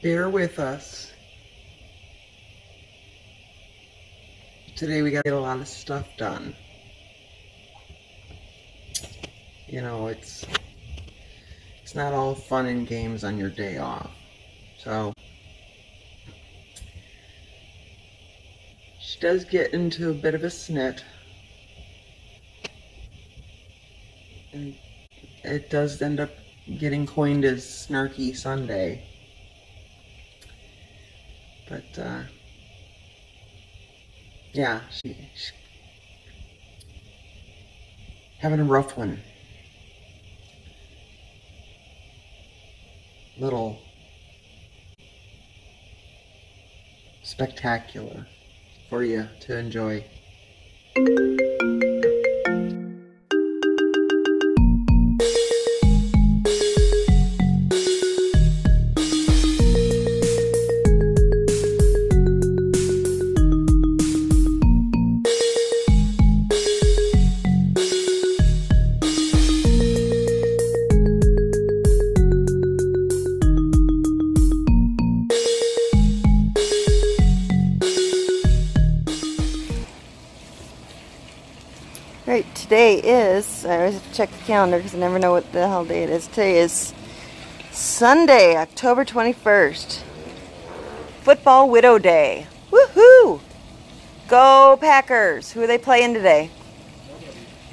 Bear with us. Today we got to get a lot of stuff done. You know, it's not all fun and games on your day off. So she does get into a bit of a snit. And it does end up getting coined as Snarky Sunday. But yeah, she's having a rough one. Little spectacular for you to enjoy. Right, today is, I always have to check the calendar because I never know what the hell day it is. Today is Sunday, October 21st. Football Widow Day. Woohoo! Go Packers! Who are they playing today?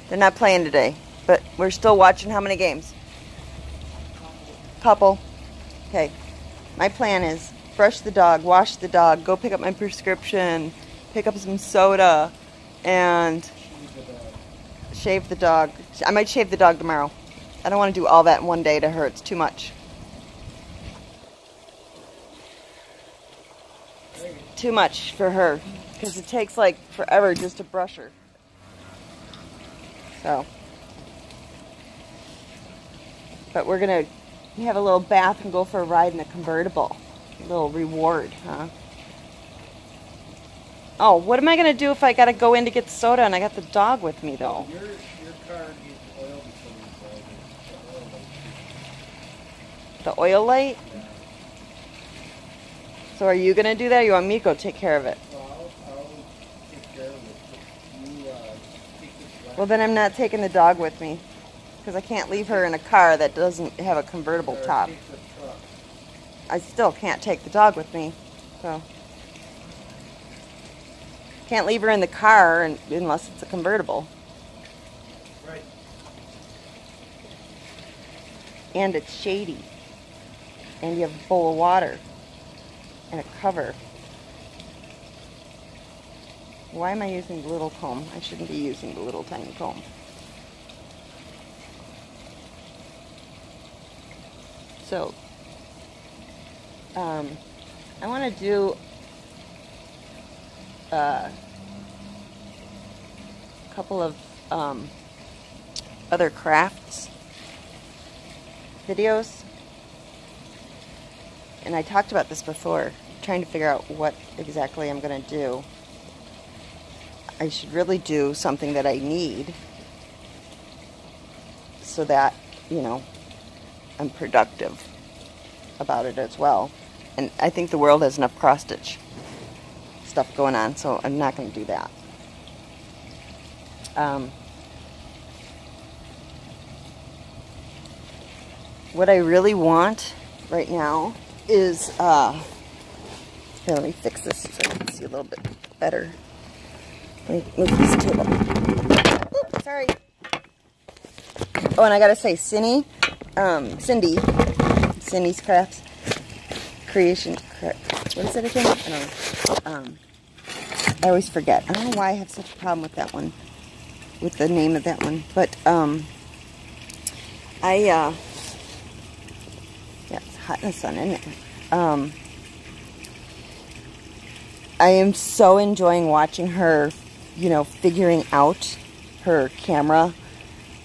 They're not playing today, but we're still watching how many games? Couple. Okay. My plan is brush the dog, wash the dog, go pick up my prescription, pick up some soda, and shave the dog. I might shave the dog tomorrow. I don't want to do all that in one day to her. It's too much. Too much for her because it takes like forever just to brush her. So, but we're gonna have a little bath and go for a ride in a convertible. A little reward, huh? Oh, what am I going to do if I got to go in to get soda and I got the dog with me, though? Your car needs oil before you drive it. The oil light? Yeah. So are you going to do that or you want me to go take care of it? Well, I'll take care of it. But you take this back. Well, then I'm not taking the dog with me. Because I can't leave her in a car that doesn't have a convertible top. Take the truck. I still can't take the dog with me. So can't leave her in the car unless it's a convertible. Right. And it's shady. And you have a bowl of water. And a cover. Why am I using the little comb? I shouldn't be using the little tiny comb. So, I want to do a couple of other crafts videos, and I talked about this before, trying to figure out what exactly I'm going to do. I should really do something that I need so that, you know, I'm productive about it as well. And I think the world has enough cross-stitch stuff going on, so I'm not going to do that. What I really want right now is, here, let me fix this so I can see a little bit better. Let me move this table. Oops, sorry. Oh, and I gotta say, Cindy's Crafts Creation, what is it again? I don't know. I always forget. I don't know why I have such a problem with that one, with the name of that one. But, yeah, it's hot in the sun, isn't it? I am so enjoying watching her, you know, figuring out her camera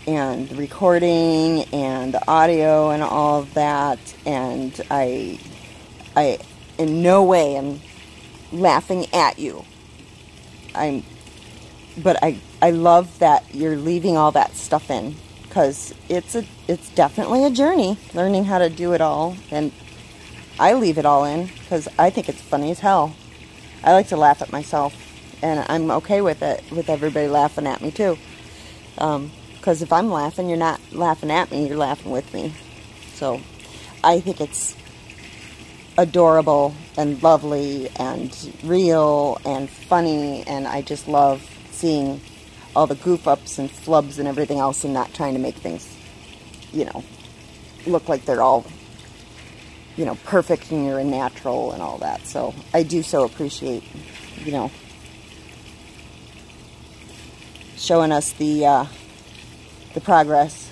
and recording and the audio and all of that, and I in no way am laughing at you. But I love that you're leaving all that stuff in, because it's definitely a journey learning how to do it all, and I leave it all in because I think it's funny as hell. I like to laugh at myself, and I'm okay with it, with everybody laughing at me too. Because if I'm laughing, you're not laughing at me, you're laughing with me. So I think it's adorable and lovely and real and funny, and I just love seeing all the goof ups and flubs and everything else, and not trying to make things, you know, look like they're all, you know, perfect and you're a natural and all that. So I do so appreciate, you know, showing us the progress,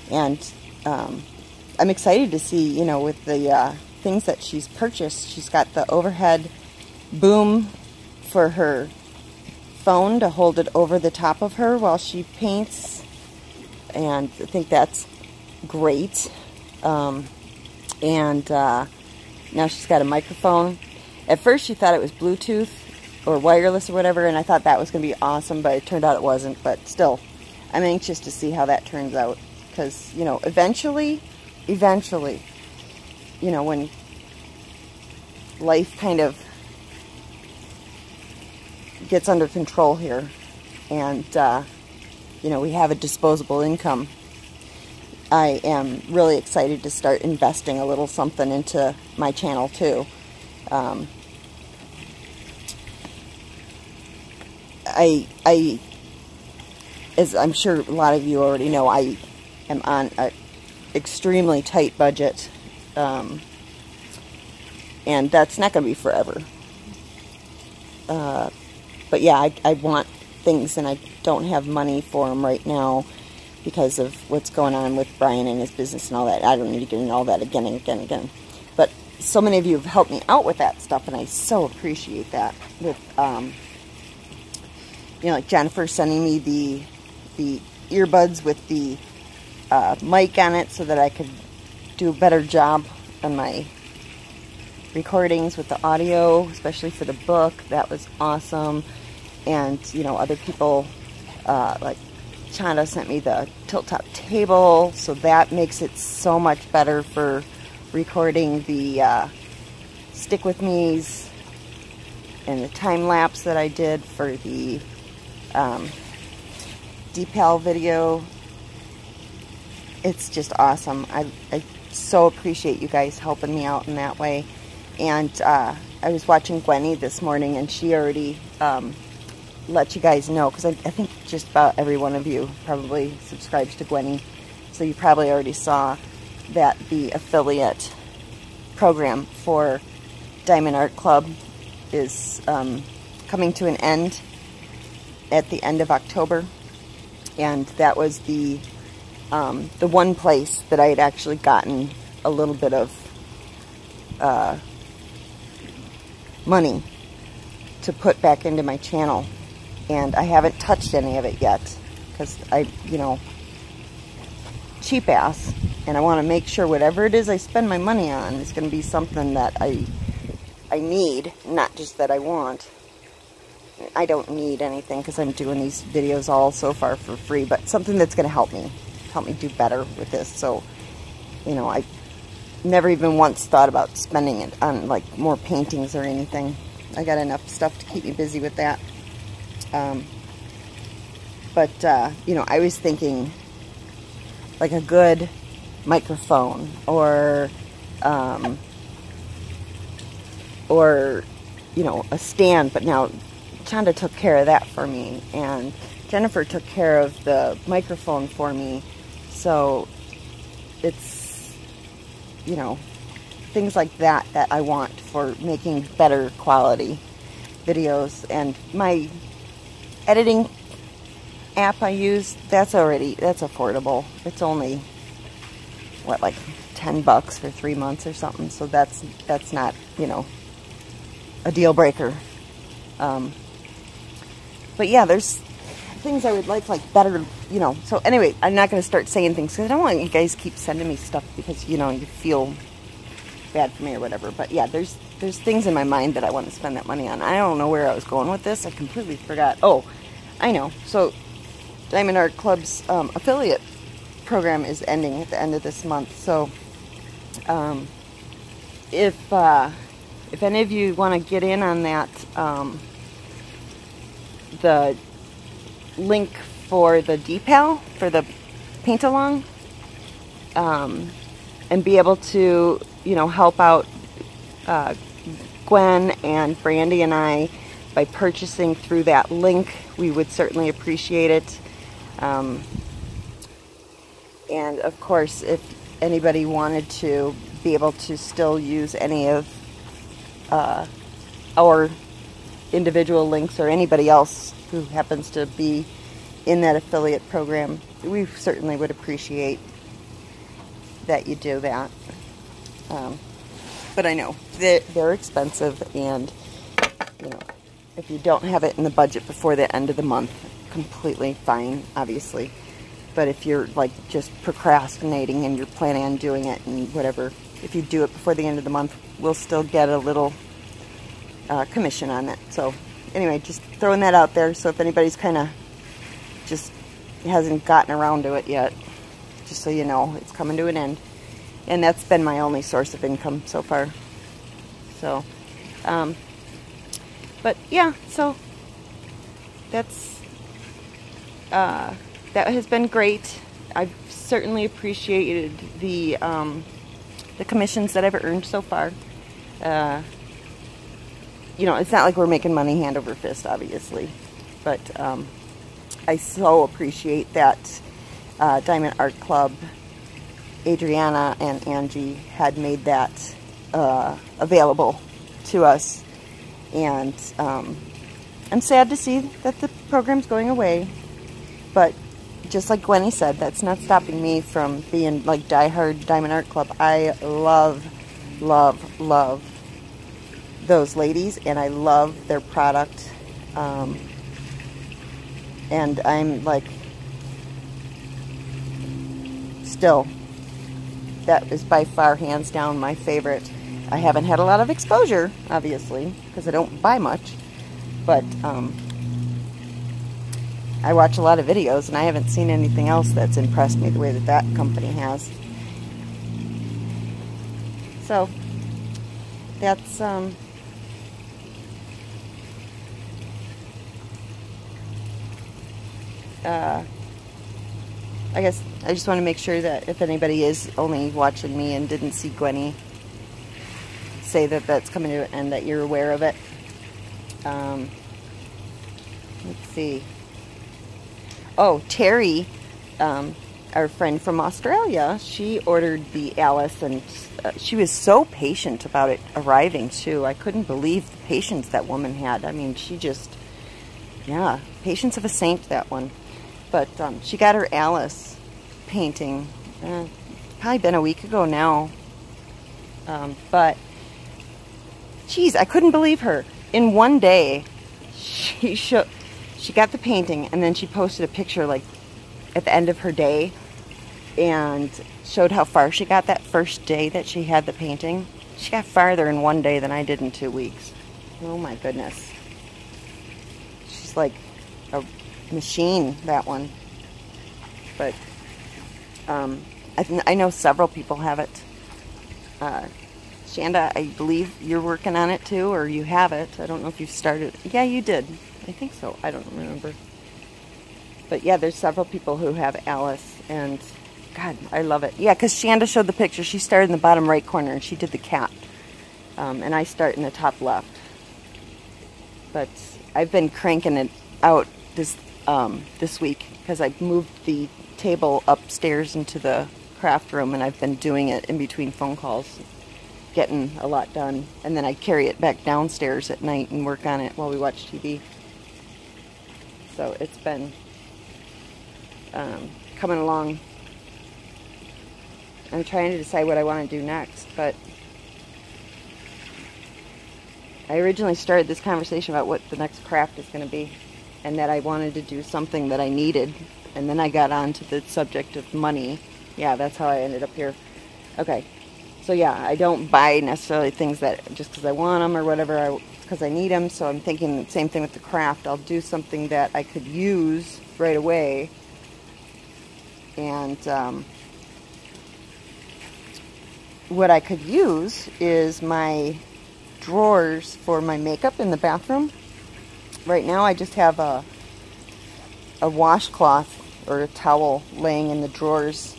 and I'm excited to see, you know, with the things that she's purchased. She's got the overhead boom for her phone to hold it over the top of her while she paints, and I think that's great. And now she's got a microphone. At first she thought it was Bluetooth or wireless or whatever, and I thought that was going to be awesome, but it turned out it wasn't. But still, I'm anxious to see how that turns out, because, you know, eventually, you know, when life kind of gets under control here, and, you know, we have a disposable income, I am really excited to start investing a little something into my channel too. As I'm sure a lot of you already know, I am on an extremely tight budget, and that's not going to be forever. But yeah, I want things, and I don't have money for them right now because of what's going on with Brian and his business and all that. I don't need to get into all that again and again and again. But so many of you have helped me out with that stuff, and I so appreciate that. With, you know, like Jennifer sending me the earbuds with the mic on it so that I could do a better job on my recordings with the audio, especially for the book. That was awesome. And, you know, other people, like Chanda sent me the tilt-top table, so that makes it so much better for recording the stick with me's and the time lapse that I did for the Deepal video. It's just awesome. I so appreciate you guys helping me out in that way. And I was watching Gwenny this morning, and she already let you guys know, because I think just about every one of you probably subscribes to Gwenny, so you probably already saw that the affiliate program for Diamond Art Club is coming to an end at the end of October, and that was the one place that I had actually gotten a little bit of money to put back into my channel, and I haven't touched any of it yet because I, you know, cheap ass, and I want to make sure whatever it is I spend my money on is going to be something that I need, not just that I want. I don't need anything because I'm doing these videos all so far for free, but something that's going to help me do better with this. So, you know, I never even once thought about spending it on, like, more paintings or anything. I got enough stuff to keep me busy with that. You know, I was thinking like a good microphone, or you know, a stand. But now Chanda took care of that for me, and Jennifer took care of the microphone for me. So it's, you know, things like that that I want for making better quality videos. And my editing app I use, that's affordable. It's only, what, like $10 for 3 months or something. So that's not, you know, a deal breaker. But yeah, there's things I would like better, you know. So anyway, I'm not going to start saying things because I don't want you guys to keep sending me stuff because, you know, you feel bad for me or whatever. But yeah, there's things in my mind that I want to spend that money on. I don't know where I was going with this. I completely forgot. Oh, I know. So Diamond Art Club's affiliate program is ending at the end of this month. So if any of you want to get in on that, the link for the decal, for the paint along, and be able to, you know, help out Gwen and Brandy and I by purchasing through that link, we would certainly appreciate it. And of course, if anybody wanted to be able to still use any of our individual links, or anybody else who happens to be in that affiliate program, we certainly would appreciate that you do that. But I know they're expensive, and you know, if you don't have it in the budget before the end of the month, completely fine, obviously. But if you're like just procrastinating and you're planning on doing it and whatever, if you do it before the end of the month, we'll still get a little commission on it. So anyway, just throwing that out there. So if anybody's kind of just hasn't gotten around to it yet, just so you know, it's coming to an end. And that's been my only source of income so far. So, but yeah, so that's, that has been great. I've certainly appreciated the commissions that I've earned so far. You know, it's not like we're making money hand over fist, obviously, but I so appreciate that Diamond Art Club, Adriana and Angie had made that available to us, and I'm sad to see that the program's going away, but just like Gwenny said, that's not stopping me from being like diehard Diamond Art Club. I love, love, love those ladies, and I love their product, and I'm like, still, that is by far, hands down, my favorite. I haven't had a lot of exposure, obviously, because I don't buy much, but I watch a lot of videos, and I haven't seen anything else that's impressed me the way that that company has. So, that's, I guess I just want to make sure that if anybody is only watching me and didn't see Gwenny say that that's coming to an end, that you're aware of it. Let's see. Oh, Terry, our friend from Australia, she ordered the Alice, and she was so patient about it arriving too. I couldn't believe the patience that woman had. I mean, she just, yeah, patience of a saint, that one. But she got her Alice painting, probably been a week ago now. But, geez, I couldn't believe her. In one day, she got the painting, and then she posted a picture like at the end of her day and showed how far she got that first day that she had the painting. She got farther in one day than I did in 2 weeks. Oh my goodness. She's like a machine, that one. But I know several people have it. Shanda, I believe you're working on it too, or you have it. I don't know if you've started. Yeah, you did. I think so. I don't remember. But yeah, there's several people who have Alice, and God, I love it. Yeah, because Shanda showed the picture. She started in the bottom right corner, and she did the cat. And I start in the top left. But I've been cranking it out this week because I've moved the table upstairs into the craft room, and I've been doing it in between phone calls, getting a lot done, and then I carry it back downstairs at night and work on it while we watch TV. So it's been coming along. I'm trying to decide what I want to do next, but I originally started this conversation about what the next craft is going to be, and that I wanted to do something that I needed, and then I got on to the subject of money. Yeah, that's how I ended up here. Okay, so yeah, I don't buy necessarily things that just because I want them or whatever, because I need them. So I'm thinking the same thing with the craft. I'll do something that I could use right away, and what I could use is my drawers for my makeup in the bathroom. Right now I just have a washcloth or a towel laying in the drawers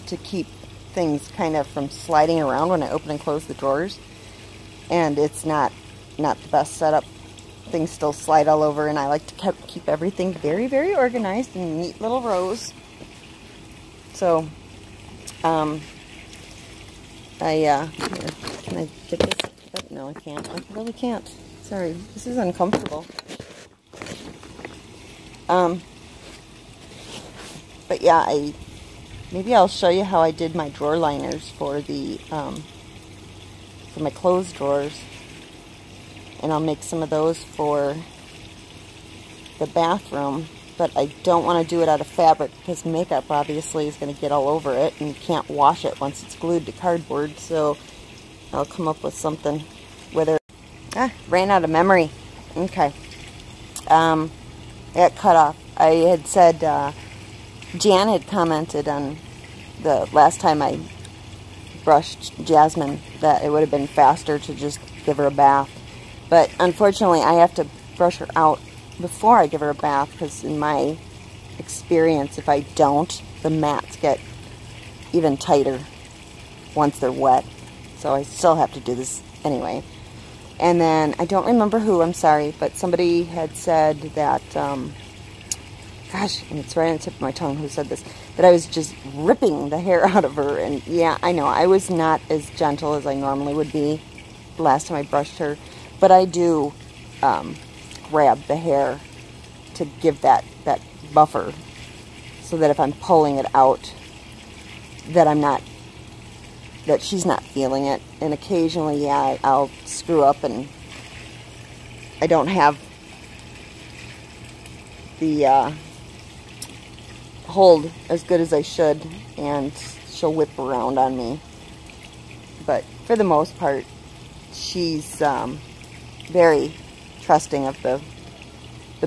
to keep things kind of from sliding around when I open and close the drawers. And it's not the best setup. Things still slide all over, and I like to keep everything very, very organized in neat little rows. So, here, can I get this? Oh, no, I can't. I really can't. Sorry, this is uncomfortable. But yeah, maybe I'll show you how I did my drawer liners for the, for my clothes drawers. And I'll make some of those for the bathroom. But I don't want to do it out of fabric because makeup obviously is going to get all over it. And you can't wash it once it's glued to cardboard. So I'll come up with something. Whether... ran out of memory. Okay. I got cut off. I had said... Jan had commented on the last time I brushed Jasmine that it would have been faster to just give her a bath. But unfortunately, I have to brush her out before I give her a bath because in my experience, if I don't, the mats get even tighter once they're wet. So I still have to do this anyway. And then, I don't remember who, I'm sorry, but somebody had said that... gosh, and it's right on the tip of my tongue who said this, that I was just ripping the hair out of her. And yeah, I know, I was not as gentle as I normally would be the last time I brushed her. But I do grab the hair to give that buffer so that if I'm pulling it out, that she's not feeling it. And occasionally, yeah, I'll screw up and I don't have the... hold as good as I should, and she'll whip around on me. But for the most part, she's very trusting of the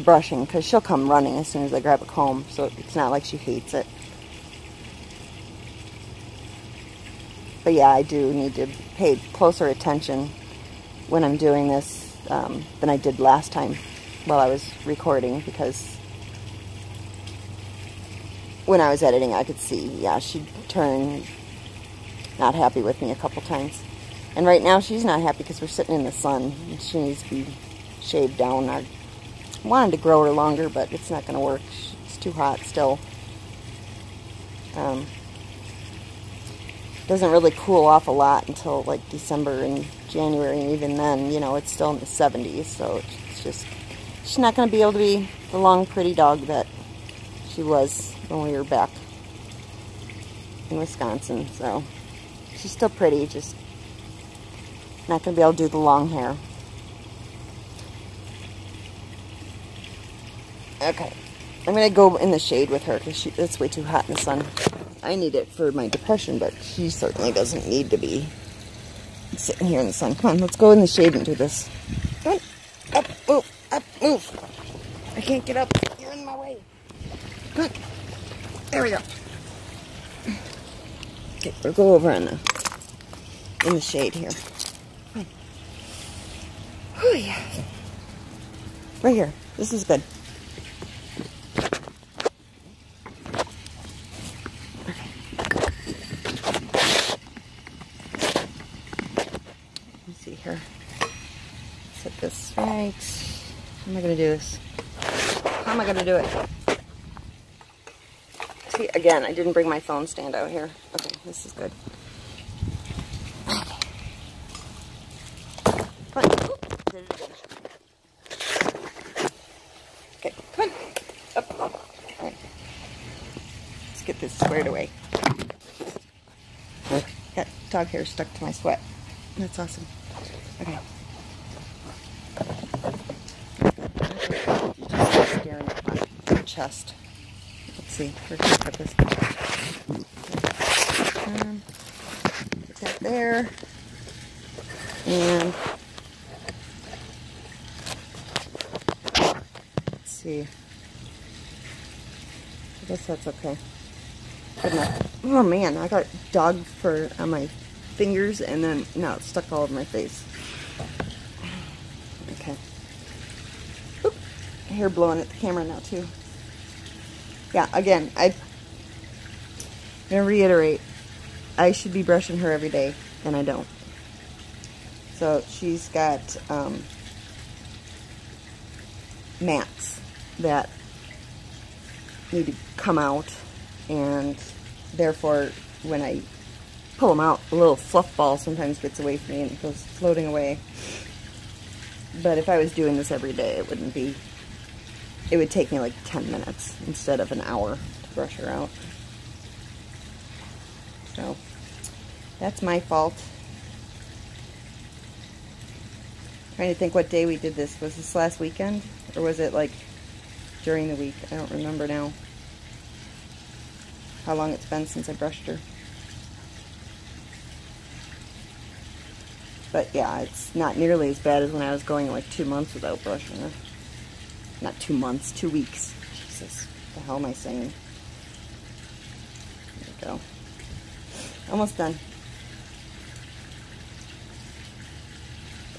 brushing because she'll come running as soon as I grab a comb, so it's not like she hates it. But yeah, I do need to pay closer attention when I'm doing this than I did last time while I was recording, because when I was editing, I could see, yeah, she'd turn not happy with me a couple times. And right now, she's not happy because we're sitting in the sun, and she needs to be shaved down. I wanted to grow her longer, but it's not going to work. It's too hot still. Doesn't really cool off a lot until like December and January, and even then, you know, it's still in the 70s, so it's just, she's not going to be able to be the long, pretty dog that she was when we were back in Wisconsin. So she's still pretty, just not going to be able to do the long hair. Okay, I'm going to go in the shade with her because it's way too hot in the sun. I need it for my depression, but she certainly doesn't need to be sitting here in the sun. Come on, let's go in the shade and do this. Come on, up, move. I can't get up, you're in my way. Good. There we go. Okay, we'll go over in the shade here. Come on. Whew, yeah. Right here. This is good. Let's see here. Set this right. How am I going to do this? How am I going to do it? See, again, I didn't bring my phone stand out here. Okay, this is good. Come on. Ooh, did it again. Okay, come on. Up. All right. Let's get this squared away. Got dog hair stuck to my sweat. That's awesome. Okay. Just staring at my chest. Let's see. Where's the purpose? Put that there. And let's see. I guess that's okay. Good enough. Oh man, I got dog fur on my fingers, and then now it's stuck all over my face. Okay. Oop. Hair blowing at the camera now too. Yeah, again, I'm gonna reiterate, I should be brushing her every day, and I don't. So she's got mats that need to come out, and therefore when I pull them out, a little fluff ball sometimes gets away from me and goes floating away. But if I was doing this every day, it wouldn't be, it would take me like 10 minutes instead of an hour to brush her out. So that's my fault. Trying to think what day we did this. Was this last weekend? Or was it like during the week? I don't remember now how long it's been since I brushed her. But yeah, it's not nearly as bad as when I was going like 2 months without brushing her. Not 2 months, 2 weeks. Jesus, what the hell am I saying? There we go. Almost done.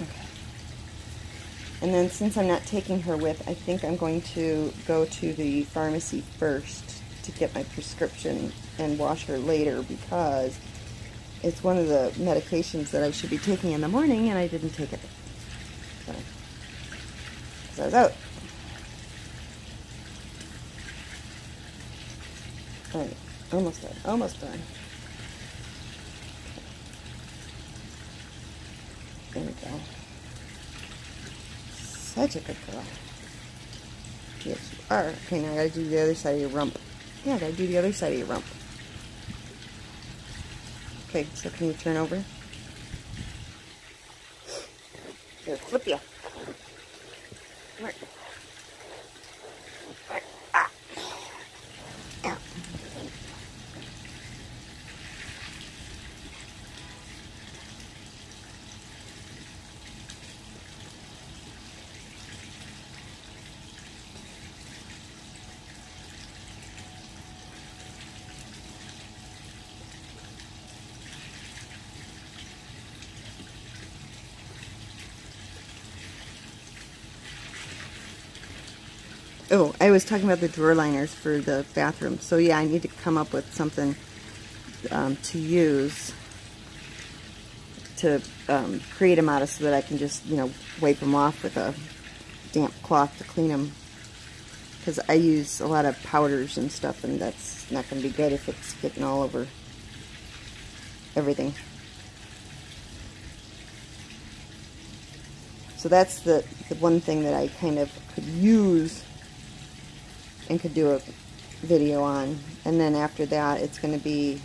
Okay. And then since I'm not taking her with, I think I'm going to go to the pharmacy first to get my prescription and wash her later, because it's one of the medications that I should be taking in the morning, and I didn't take it. So, 'cause I was out. Alright, almost done. Almost done. There we go. Such a good girl. Yes, you are. Okay, now I gotta do the other side of your rump. Yeah, I gotta do the other side of your rump. Okay, so can you turn over? Here, flip you. Come here. Ah. Yeah. Oh, I was talking about the drawer liners for the bathroom. So yeah, I need to come up with something to use to create them out of, so that I can just, you know, wipe them off with a damp cloth to clean them. Because I use a lot of powders and stuff, and that's not going to be good if it's getting all over everything. So that's the one thing that I kind of could use and could do a video on. And then after that, it's going to be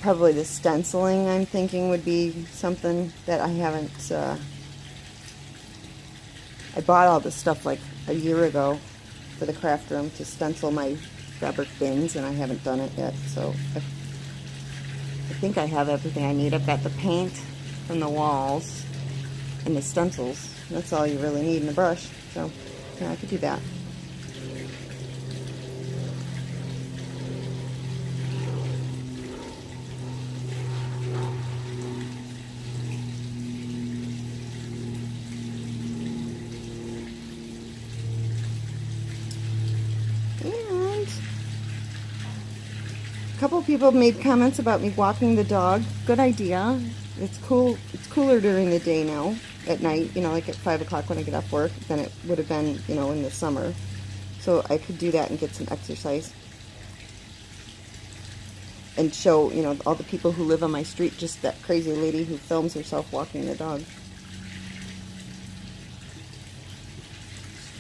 probably the stenciling. I'm thinking would be something that I haven't I bought all this stuff like a year ago for the craft room to stencil my fabric bins, and I haven't done it yet. So I think I have everything I need. I've got the paint from the walls and the stencils. That's all you really need in a brush. So yeah, I could do that. And a couple people made comments about me walking the dog. Good idea. It's cool. It's cooler during the day now. At night, you know, like at 5 o'clock when I get off work, than it would have been, you know, in the summer. So I could do that and get some exercise. And show, you know, all the people who live on my street, just that crazy lady who films herself walking the dog.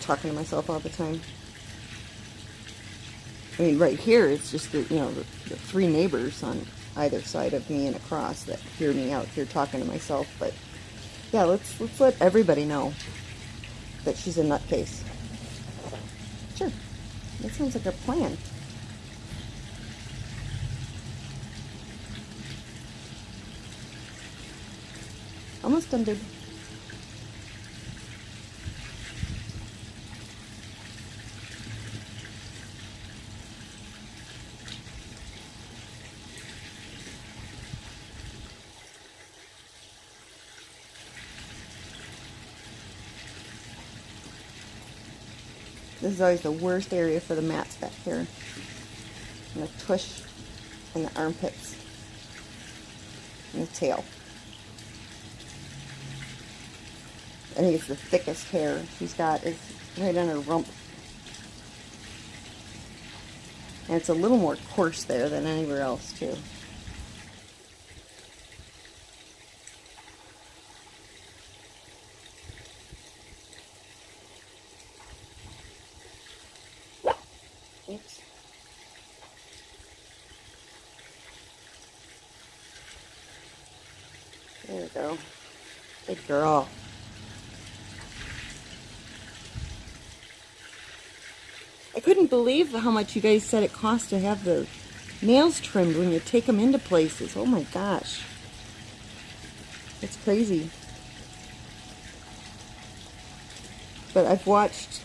Talking to myself all the time. I mean, right here, it's just the, you know, the 3 neighbors on either side of me and across that hear me out here talking to myself. But yeah, let's let everybody know that she's a nutcase. Sure, that sounds like a plan. Almost done, dude. This is always the worst area for the mats back here. And the tush and the armpits and the tail. I think it's the thickest hair she's got is right on her rump. And it's a little more coarse there than anywhere else too. Oops. There we go. Good girl. I couldn't believe how much you guys said it cost to have the nails trimmed when you take them into places. Oh my gosh. That's crazy. But I've watched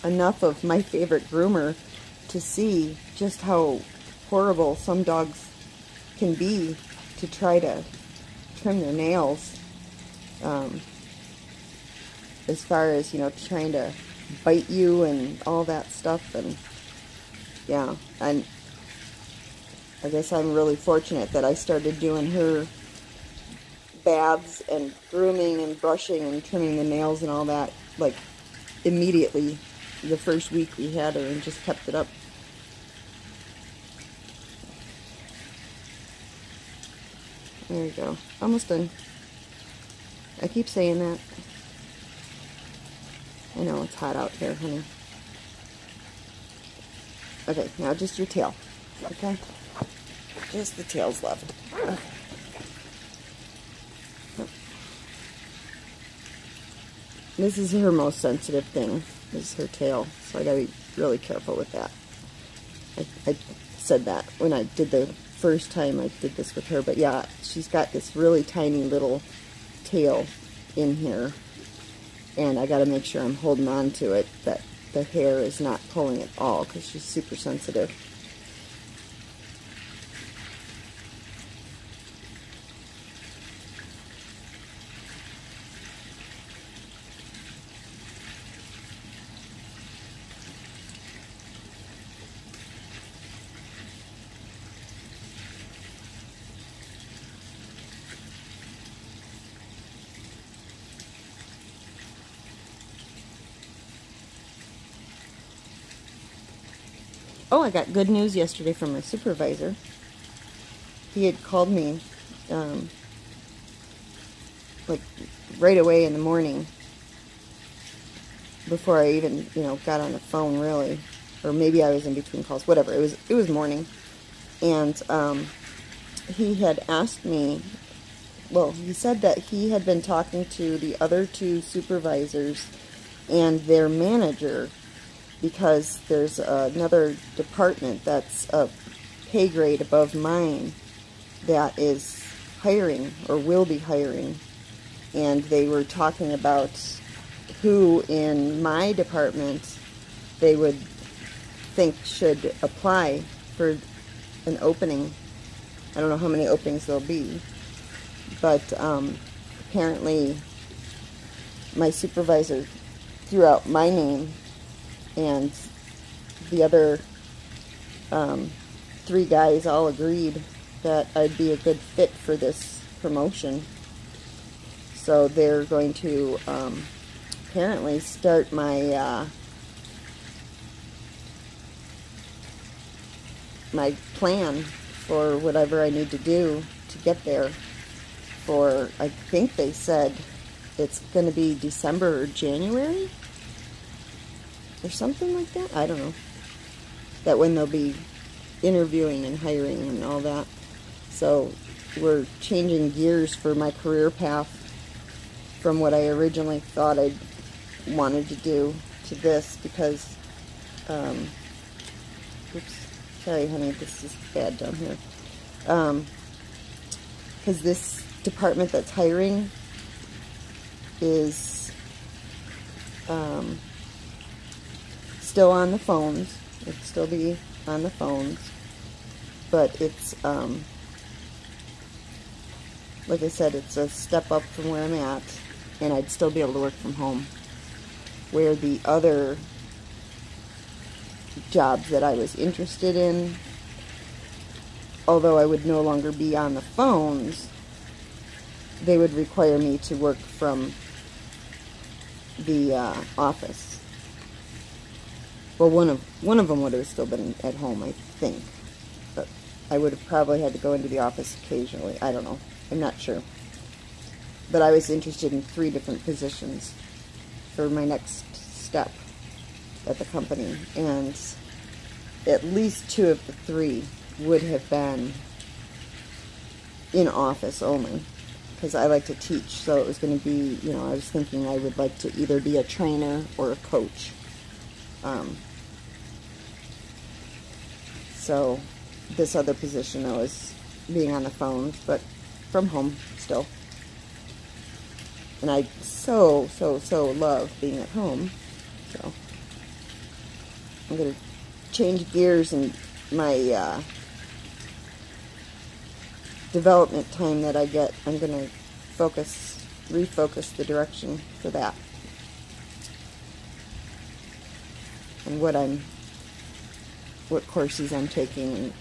enough of My Favorite Groomer to see just how horrible some dogs can be to try to trim their nails. As far as, you know, trying to bite you and all that stuff. And yeah, and I guess I'm really fortunate that I started doing her baths and grooming and brushing and trimming the nails and all that like immediately the first week we had her, and just kept it up. There we go. Almost done. I keep saying that. I know it's hot out here, honey. Okay, now just your tail. Okay? Just the tail's left. Okay. This is her most sensitive thing, is her tail. So I gotta be really careful with that. I said that when I did the first time I did this with her, but yeah, she's got this really tiny little tail in here, and I gotta make sure I'm holding on to it, that the hair is not pulling at all, because she's super sensitive. Oh, I got good news yesterday from my supervisor. He had called me, like, right away in the morning, before I even, you know, got on the phone, really. Or maybe I was in between calls, whatever. It was morning. And he had asked me, well, he said that he had been talking to the other two supervisors and their manager, because there's another department that's a pay grade above mine that is hiring, or will be hiring, and they were talking about who in my department they would think should apply for an opening. I don't know how many openings there'll be, but apparently my supervisor threw out my name, and the other 3 guys all agreed that I'd be a good fit for this promotion. So they're going to apparently start my my plan for whatever I need to do to get there. For, I think they said it's going to be December or January, or something like that. I don't know. That when they'll be interviewing and hiring and all that. So we're changing gears for my career path from what I originally thought I wanted to do to this, because oops, sorry honey, this is bad down here. Because this department that's hiring is still on the phones. It'll still be on the phones, but it's like I said, it's a step up from where I'm at, and I'd still be able to work from home, where the other jobs that I was interested in, although I would no longer be on the phones, they would require me to work from the office. Well, one of them would have still been at home, I think, but I would have probably had to go into the office occasionally. I don't know. I'm not sure. But I was interested in 3 different positions for my next step at the company, and at least 2 of the 3 would have been in office only, because I like to teach. So it was going to be, you know, I was thinking I would like to either be a trainer or a coach. So this other position, though, is being on the phones, but from home still. And I so love being at home. So I'm going to change gears in my development time that I get. I'm going to refocus the direction for that. And what courses I'm taking, and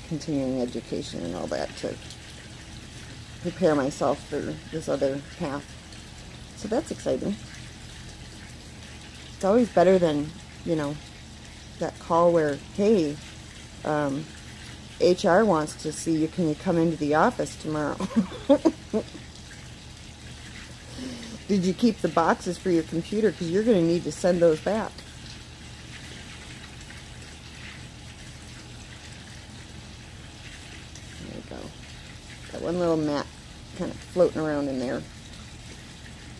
continuing education and all that, to prepare myself for this other path. So that's exciting. It's always better than, you know, that call where, hey, HR wants to see you, can you come into the office tomorrow? Did you keep the boxes for your computer? Because you're going to need to send those back. There we go. Got one little mat kind of floating around in there.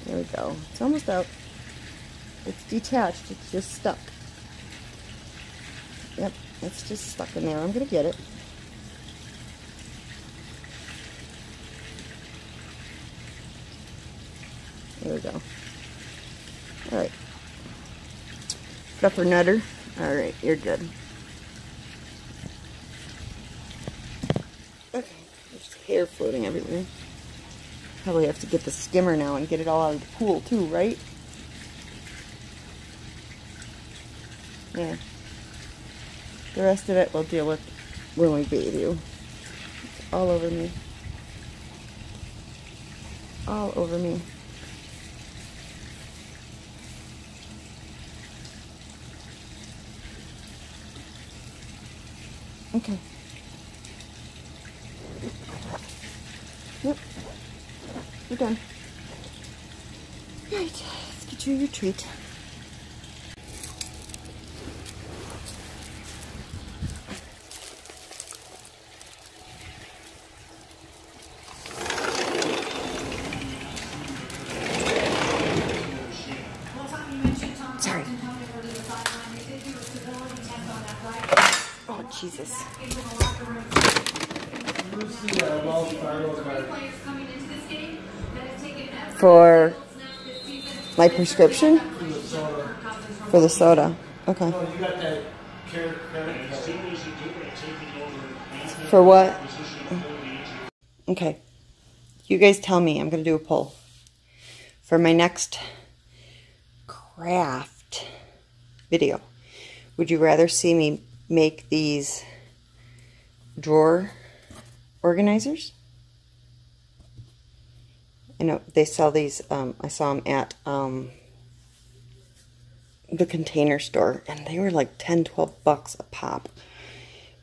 There we go. It's almost out. It's detached. It's just stuck. Yep, it's just stuck in there. I'm going to get it. There we go. Alright. Fluffer nutter. Alright, you're good. Okay, there's hair floating everywhere. Probably have to get the skimmer now and get it all out of the pool too, right? Yeah. The rest of it we'll deal with when we bathe you. It's all over me. All over me. Okay. Yep. We're done. Right. Let's get you your treat. Sorry. Oh, Jesus. For my prescription? For the soda. Okay. For what? Okay. You guys tell me. I'm going to do a poll. For my next craft video, would you rather see me make these drawer organizers? I know they sell these, I saw them at the Container Store, and they were like 10, 12 bucks a pop.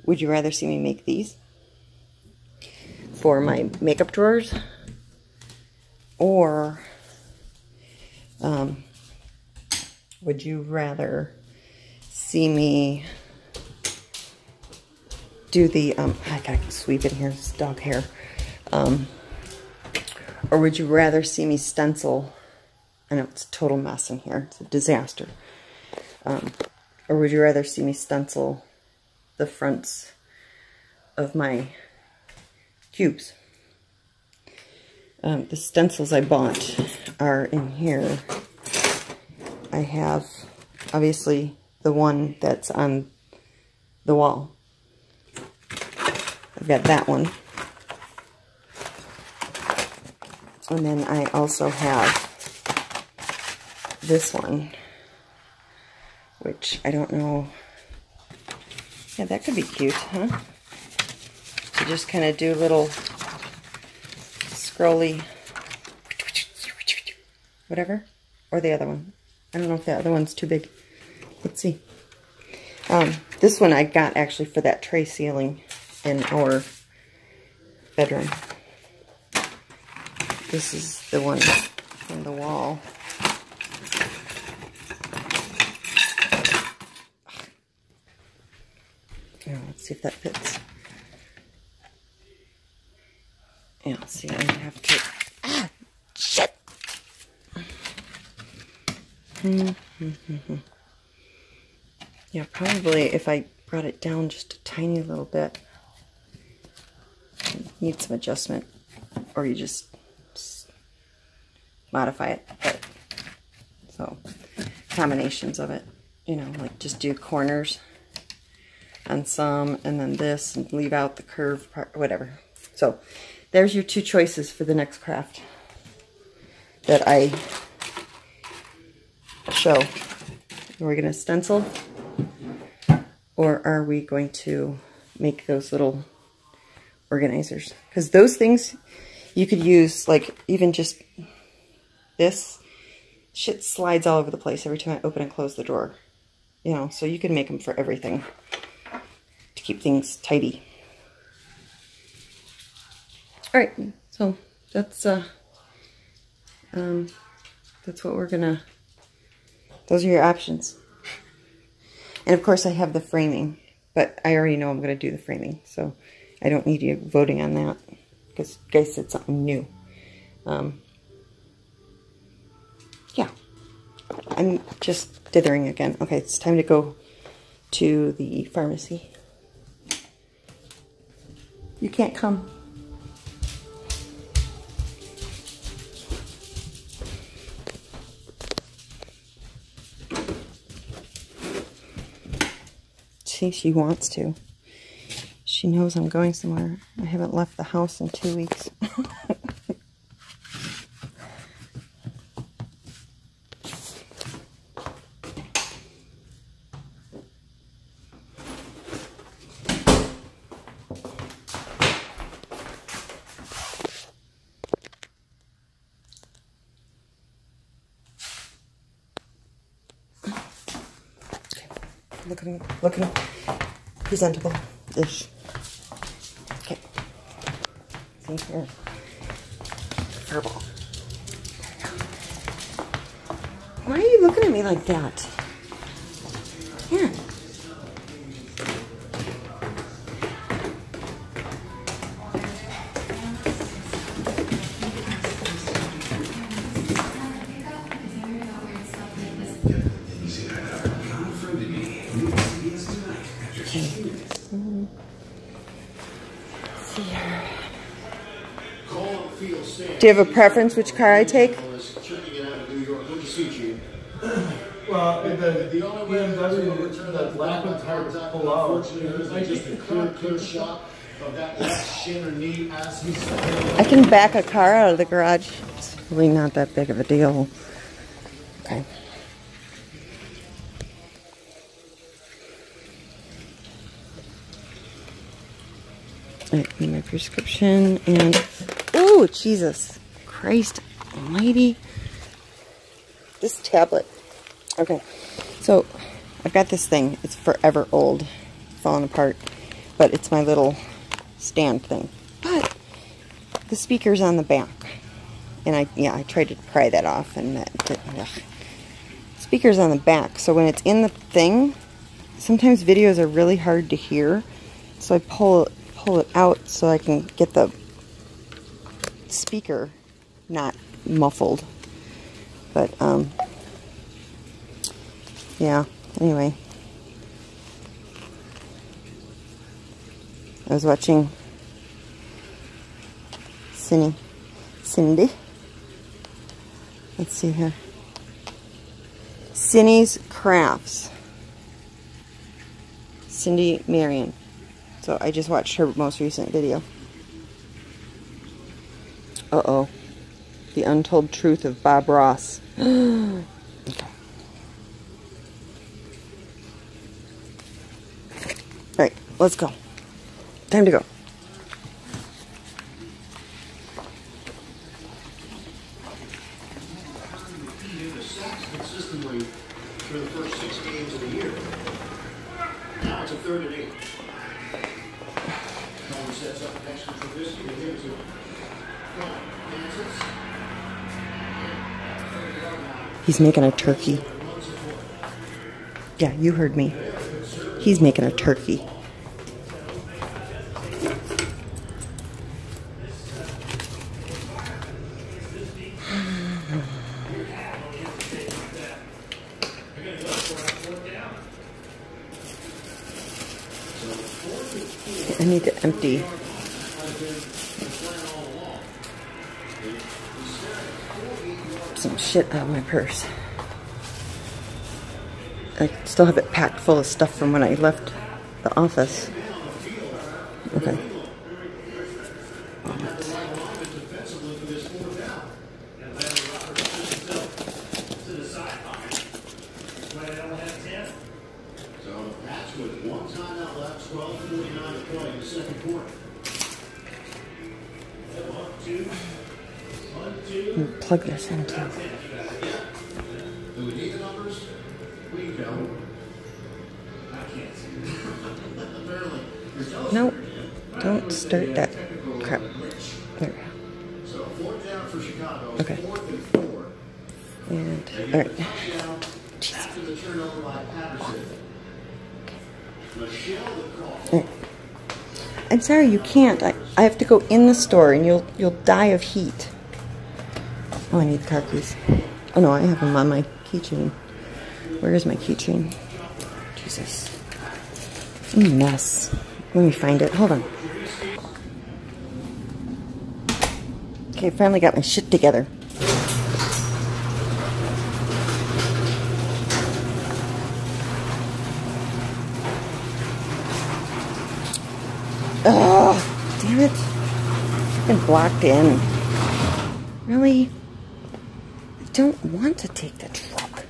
Would you rather see me make these for my makeup drawers? Or would you rather see me do the, I gotta sweep in here, it's dog hair. Or would you rather see me stencil? I know it's a total mess in here, it's a disaster. Or would you rather see me stencil the fronts of my cubes? The stencils I bought are in here. I have, obviously, the one that's on the wall. I've got that one. And then I also have this one, which I don't know Yeah, that could be cute, huh? To just kind of do little scrolly whatever. Or the other one. I don't know if the other one's too big. Let's see. This one I got actually for that tray ceiling in our bedroom. This is the one from the wall. Now, let's see if that fits. Yeah, see, I have to... Ah! Shit! Yeah, probably if I brought it down just a tiny little bit. Need some adjustment. Or you just modify it. But, so, combinations of it. You know, like just do corners on some, and then this, and leave out the curved part, whatever. So, there's your two choices for the next craft that I show. Are we going to stencil? Or are we going to make those little organizers? Because those things you could use, like, even just this. Shit slides all over the place every time I open and close the drawer. You know, so you can make them for everything to keep things tidy. Alright, so that's what we're gonna, those are your options. And of course I have the framing, but I already know I'm gonna do the framing, so I don't need you voting on that, because you guys said something new. Yeah, I'm just dithering again. Okay, it's time to go to the pharmacy. You can't come. See, she wants to. She knows I'm going somewhere. I haven't left the house in 2 weeks. Looking presentable-ish. Okay. See here. Furball. Why are you looking at me like that? Here. Do you have a preference which car I take? Well, the BMW, the black one's hard to pull out. Just a clear shot of that left shin or knee as he's... I can back a car out of the garage. It's really not that big of a deal. Okay. I need my prescription and... Oh, Jesus Christ almighty. This tablet. Okay, so I've got this thing. It's forever old, falling apart, but it's my little stand thing. But the speaker's on the back, and I tried to pry that off, and that didn't. Speaker's on the back, so when it's in the thing, sometimes videos are really hard to hear. So I pull it out so I can get the speaker not muffled. But yeah, anyway, I was watching Cindy. Let's see here. Cindy's Crafts. Cindy Marion. So I just watched her most recent video. Uh-oh. The Untold Truth of Bob Ross. Okay. Alright. let's go. Time to go. Consistently through the first 6 games of the year. Now it's a 3rd and 8. Cohen sets up next to Trubisky to hit to He's making a turkey. Yeah, you heard me. He's making a turkey. I need to empty some shit out of my purse. I still have it packed full of stuff from when I left the office. Okay. with 1 timeout left, 12:49 to play in the second quarter. Plug this in too. Do we need the numbers? We don't. I can't see. Apparently. Nope. Don't start that crap. There. So 4th down for Chicago. Okay. 4th and 4. And alright. After the turnover by Patterson. Michelle the call. Right. I'm sorry, you can't. I have to go in the store and you'll die of heat. Oh, I need car keys. Oh no, I have them on my keychain. Where is my keychain? Jesus. I'm a mess. Let me find it. Hold on. Okay, finally got my shit together. Oh, damn it. Freaking blocked in. Really? I don't want to take the truck.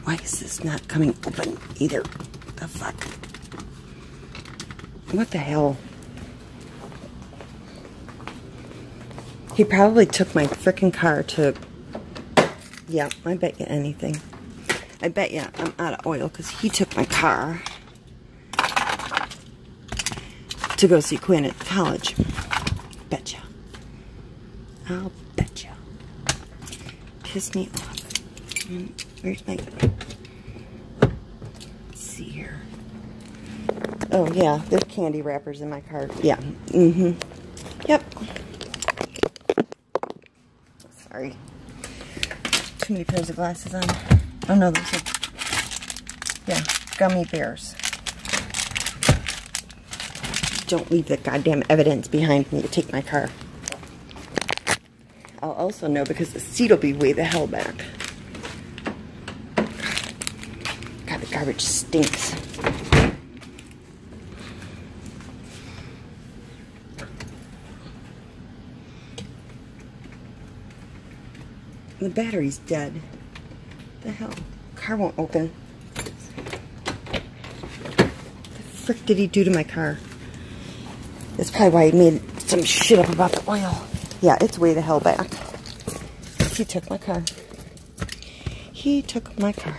Why is this not coming open either? The fuck? What the hell? He probably took my frickin' car to... Yeah, I bet you anything. I bet you I'm out of oil because he took my car to go see Quinn at college. Betcha. I'll betcha. Piss me off. Where's my... Let's see here. Oh, yeah, there's candy wrappers in my car. Yeah. Mm-hmm. Yep. Sorry. Too many pairs of glasses on. Oh no, those are, yeah, gummy bears. Don't leave the goddamn evidence behind me to take my car. I'll also know because the seat will be way the hell back. God, the garbage stinks. The battery's dead. What the hell? Car won't open. What the frick did he do to my car? That's probably why he made some shit up about the oil. Yeah, it's way the hell back. He took my car. He took my car.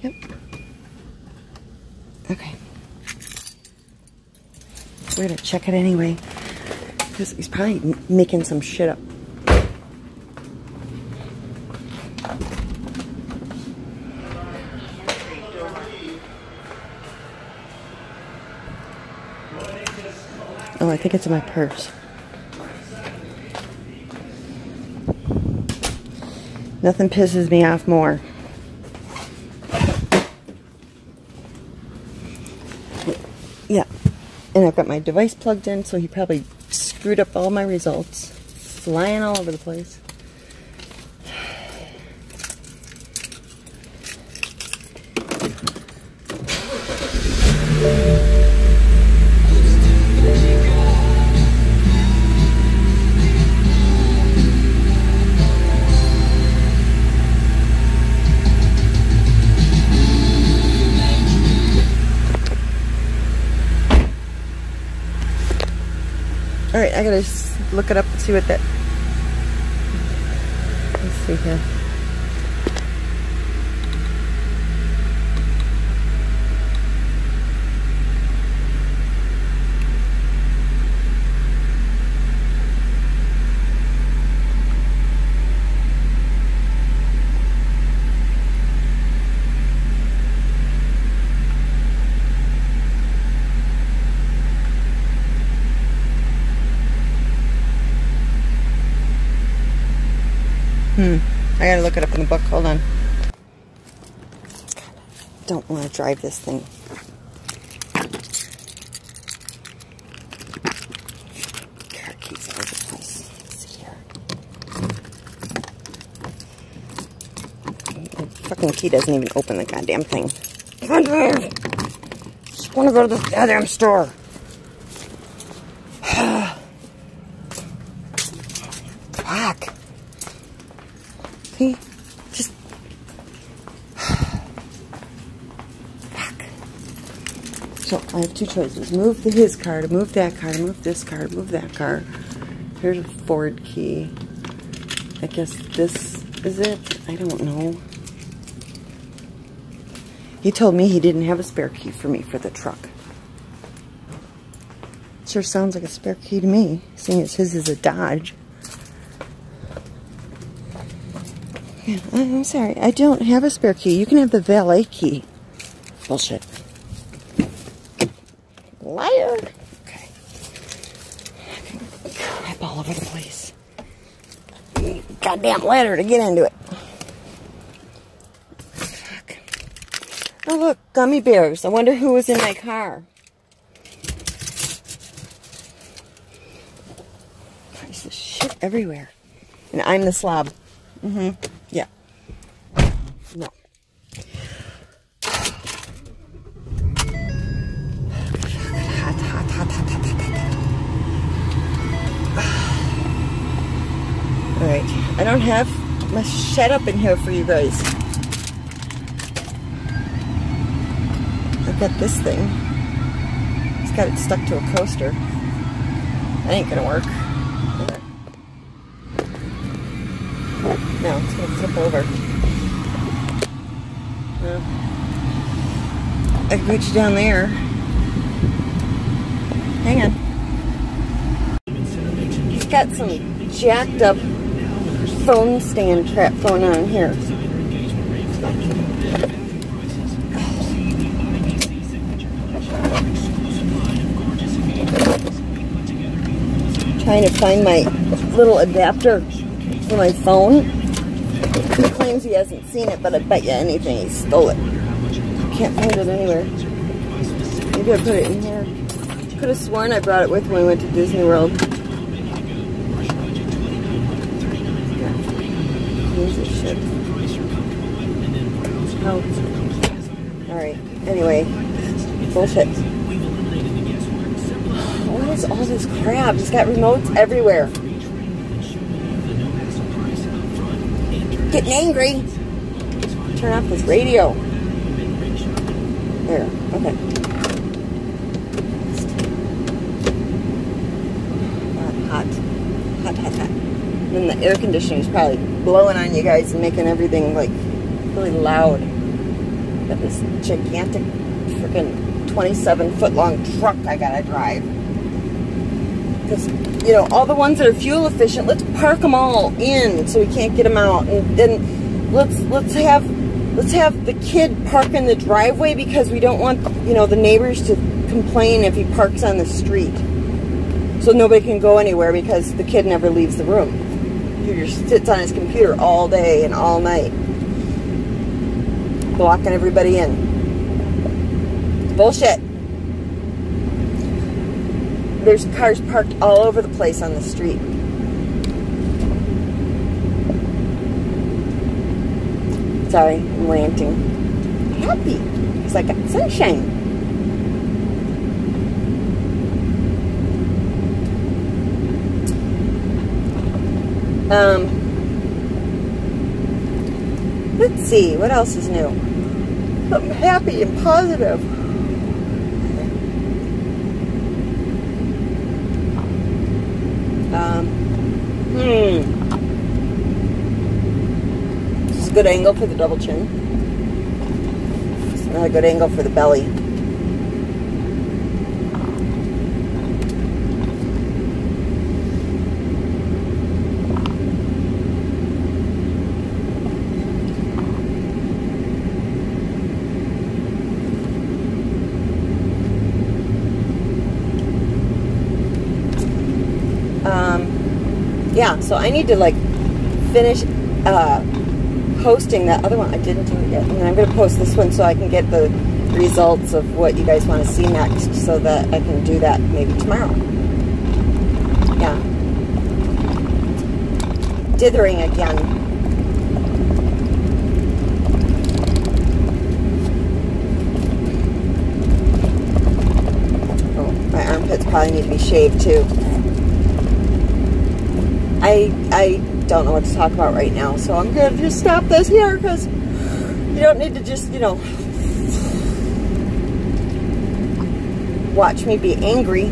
Yep. Okay. We're gonna check it anyway. Because he's probably making some shit up. Oh, I think it's in my purse. Nothing pisses me off more. Yeah. And I've got my device plugged in, so he probably screwed up all my results. Flying all over the place. Alright, I gotta just look it up and see what that... Let's see here. I gotta look it up in the book. Hold on. Don't want to drive this thing. Car keys all over the place. Let's see here. The fucking key doesn't even open the goddamn thing. Just want to go to this goddamn store. Fuck. See? Just... Fuck. So, I have two choices. Move his car, to move that car, to move this car, to move that car. Here's a Ford key. I guess this is it? I don't know. He told me he didn't have a spare key for me for the truck. Sure sounds like a spare key to me, seeing as his is a Dodge. Yeah, I'm sorry, I don't have a spare key. You can have the valet key. Bullshit. Liar! Okay. Crap all over the place. Goddamn ladder to get into it. Fuck. Oh look, gummy bears. I wonder who was in my car. There's this shit everywhere. And I'm the slob. Yeah. No. Alright. I don't have my setup in here for you guys. I've got this thing. It's got it stuck to a coaster. That ain't gonna work. No, it's going to flip over. No. I can put you down there. Hang on. He's got some jacked up phone stand trap going on here. Trying to find my little adapter for my phone. He claims he hasn't seen it, but I bet you anything he stole it. Can't find it anywhere. Maybe I put it in here. Could have sworn I brought it with when we went to Disney World. Jesus shit. Oh. Alright. Anyway. Bullshit. What is all this crap? He's got remotes everywhere. Getting angry. Turn off this radio. There. Okay. Hot. Hot, hot, hot. And then the air conditioner is probably blowing on you guys and making everything like really loud. Got this gigantic freaking 27-foot long truck I gotta drive. Because, you know, all the ones that are fuel efficient, let's park them all in so we can't get them out. And then let's have the kid park in the driveway because we don't want, you know, the neighbors to complain if he parks on the street. So nobody can go anywhere because the kid never leaves the room. He just sits on his computer all day and all night, blocking everybody in. Bullshit. There's cars parked all over the place on the street. Sorry, I'm ranting. I'm happy because I got sunshine. Let's see, what else is new? I'm happy and positive. a good angle for the double chin. It's not a good angle for the belly. Yeah, so I need to like finish posting that other one. I didn't do it yet. And I'm going to post this one so I can get the results of what you guys want to see next, so that I can do that maybe tomorrow. Yeah. Dithering again. Oh, my armpits probably need to be shaved too. I don't know what to talk about right now, so I'm going to just stop this here, because you don't need to just, you know, watch me be angry.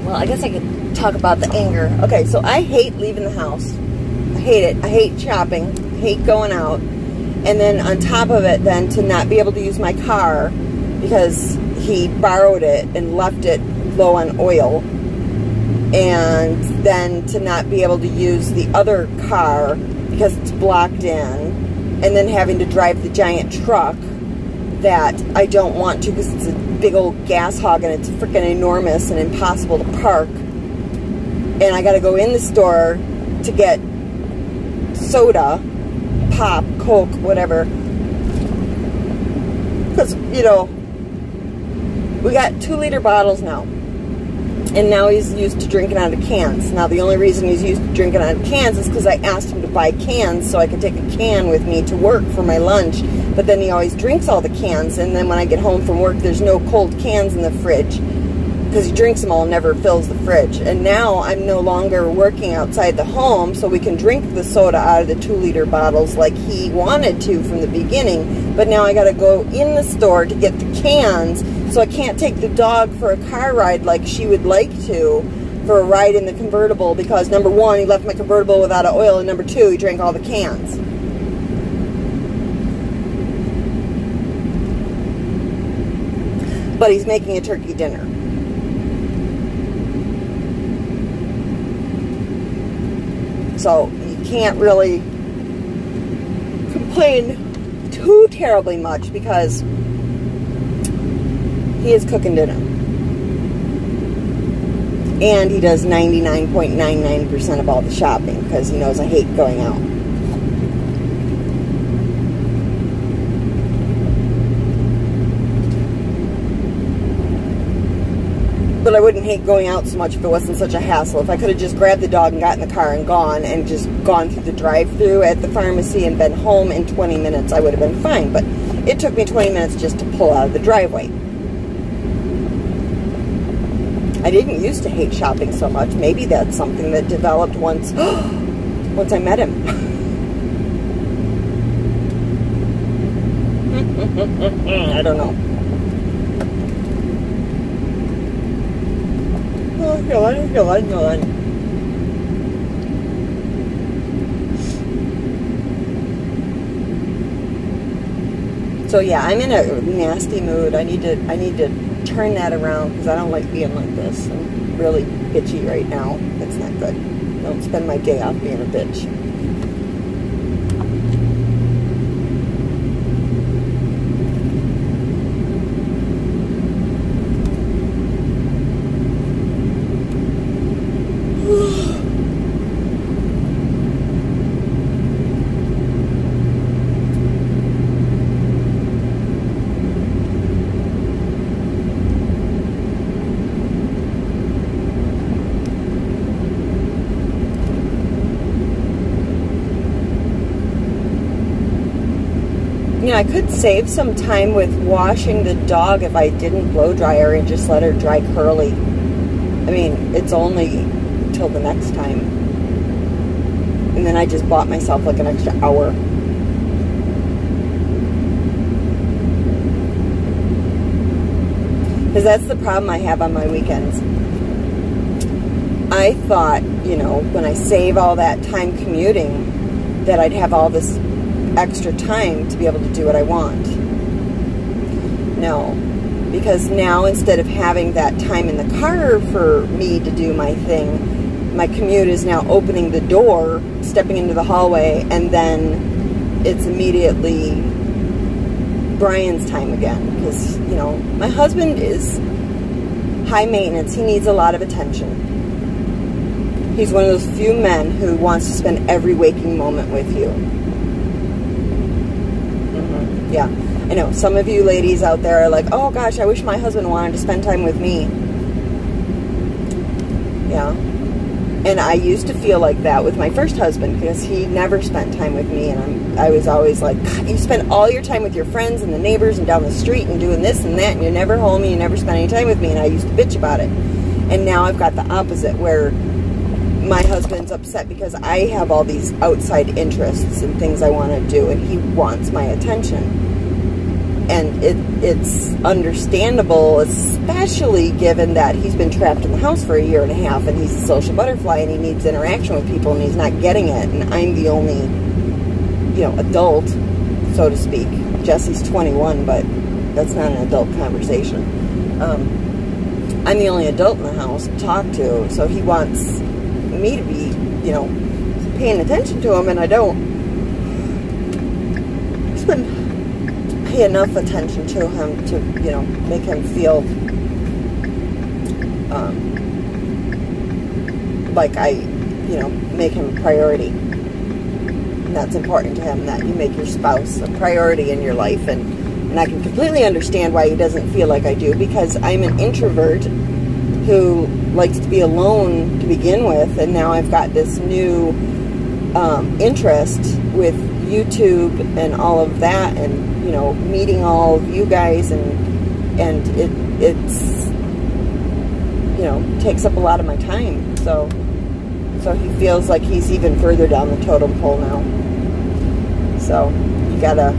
Well, I guess I could talk about the anger. Okay, so I hate leaving the house. I hate it. I hate shopping. I hate going out. And then on top of it, then to not be able to use my car because he borrowed it and left it low on oil. And then to not be able to use the other car because it's blocked in, and then having to drive the giant truck that I don't want to because it's a big old gas hog and it's freaking enormous and impossible to park. And I got to go in the store to get soda, pop, Coke, whatever, because, you know, we got 2-liter bottles now. And now he's used to drinking out of cans. Now, the only reason he's used to drinking out of cans is because I asked him to buy cans so I could take a can with me to work for my lunch. But then he always drinks all the cans, and then when I get home from work, there's no cold cans in the fridge because he drinks them all and never fills the fridge. And now I'm no longer working outside the home, so we can drink the soda out of the 2-liter bottles like he wanted to from the beginning. But now I got to go in the store to get the cans, so I can't take the dog for a car ride like she would like to, for a ride in the convertible, because number one, he left my convertible without oil, and number two, he drank all the cans. But he's making a turkey dinner. So you can't really complain too terribly much because he is cooking dinner. And he does 99.99% of all the shopping because he knows I hate going out. But I wouldn't hate going out so much if it wasn't such a hassle. If I could have just grabbed the dog and got in the car and gone and just gone through the drive-thru at the pharmacy and been home in 20 minutes, I would have been fine. But it took me 20 minutes just to pull out of the driveway. I didn't used to hate shopping so much. Maybe that's something that developed once I met him. I don't know. Oh, so yeah, I'm in a nasty mood. I need to turn that around because I don't like being like this. I'm really bitchy right now. That's not good. Don't spend my day off being a bitch. You know, I could save some time with washing the dog if I didn't blow dry her and just let her dry curly. I mean, it's only till the next time. And then I just bought myself like an extra hour. Because that's the problem I have on my weekends. I thought, you know, when I save all that time commuting, that I'd have all this extra time to be able to do what I want. No, because now instead of having that time in the car for me to do my thing, my commute is now opening the door, stepping into the hallway, and then it's immediately Brian's time again. Because, you know, my husband is high maintenance. He needs a lot of attention. He's one of those few men who wants to spend every waking moment with you. Yeah, I know. Some of you ladies out there are like, oh gosh, I wish my husband wanted to spend time with me. Yeah. And I used to feel like that with my first husband because he never spent time with me. And I was always like, God, you spend all your time with your friends and the neighbors and down the street and doing this and that, and you're never home and you never spend any time with me. And I used to bitch about it. And now I've got the opposite, where my husband's upset because I have all these outside interests and things I want to do, and he wants my attention. And it's understandable, especially given that he's been trapped in the house for a year and a half, and he's a social butterfly, and he needs interaction with people, and he's not getting it, and I'm the only, you know, adult, so to speak. Jesse's 21, but that's not an adult conversation. I'm the only adult in the house to talk to, so he wants me to be, you know, paying attention to him, and I don't pay enough attention to him to, you know, make him feel like I, you know, make him a priority. And that's important to him, that you make your spouse a priority in your life, and I can completely understand why he doesn't feel like I do, because I'm an introvert who likes to be alone to begin with, and now I've got this new interest with YouTube and all of that, and, you know, meeting all of you guys, and it's, you know, takes up a lot of my time, so he feels like he's even further down the totem pole now. So you gotta,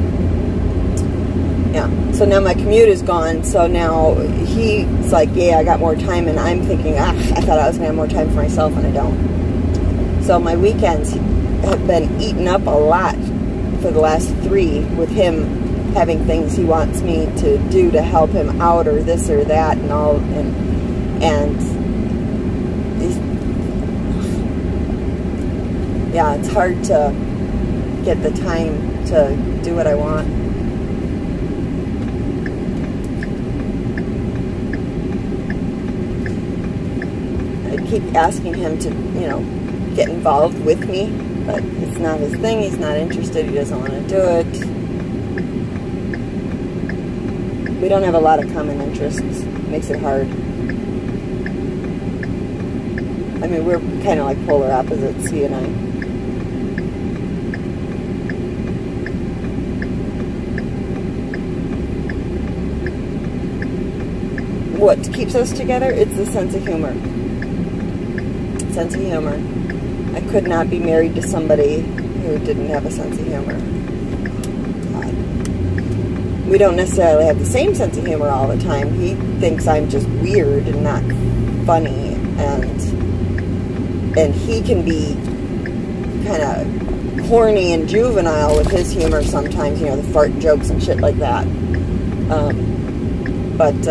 yeah. So now my commute is gone, so now he's like, yeah, I got more time, and I'm thinking, I thought I was gonna have more time for myself, and I don't. So my weekends have been eaten up a lot for the last 3, with him having things he wants me to do to help him out, or this or that, and all, and these, yeah, it's hard to get the time to do what I want. I keep asking him to, you know, get involved with me, but it's not his thing. He's not interested. He doesn't want to do it. We don't have a lot of common interests. It makes it hard. I mean, we're kind of like polar opposites, he and I. What keeps us together? It's the sense of humor. Sense of humor. I could not be married to somebody who didn't have a sense of humor. We don't necessarily have the same sense of humor all the time. He thinks I'm just weird and not funny, and he can be kind of corny and juvenile with his humor sometimes, you know, the fart jokes and shit like that. But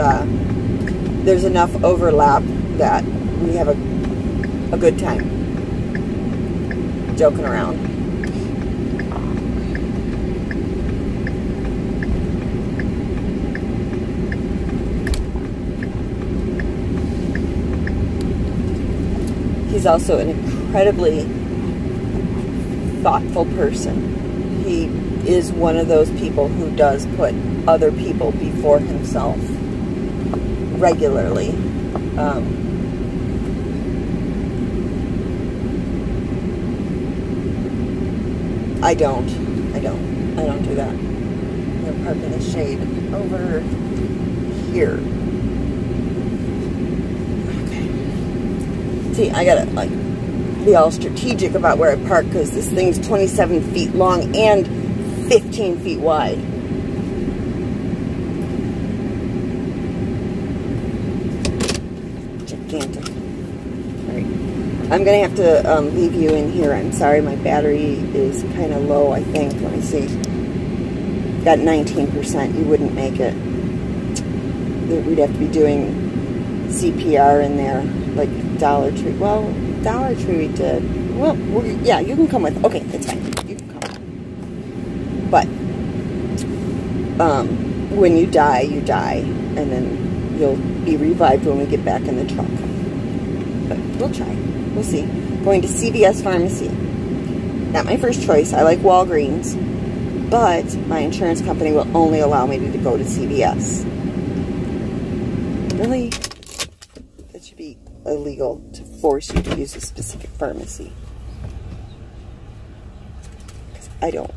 there's enough overlap that we have a good time joking around. He's also an incredibly thoughtful person. He is one of those people who does put other people before himself regularly. I don't do that. I'm gonna park in the shade over here. Okay. See, I gotta like be all strategic about where I park, because this thing's 27 feet long and 15 feet wide. Gigantic. All right. I'm going to have to leave you in here. I'm sorry, my battery is kind of low, I think. Let me see. Got 19%. You wouldn't make it. We'd have to be doing CPR in there, like Dollar Tree. Well, Dollar Tree we did. Well, yeah, you can come with. Okay, that's fine. You can come. But when you die, and then you'll be revived when we get back in the truck. But we'll try. We'll see. Going to CVS Pharmacy. Not my first choice. I like Walgreens, but my insurance company will only allow me to go to CVS. Really? That should be illegal to force you to use a specific pharmacy. I don't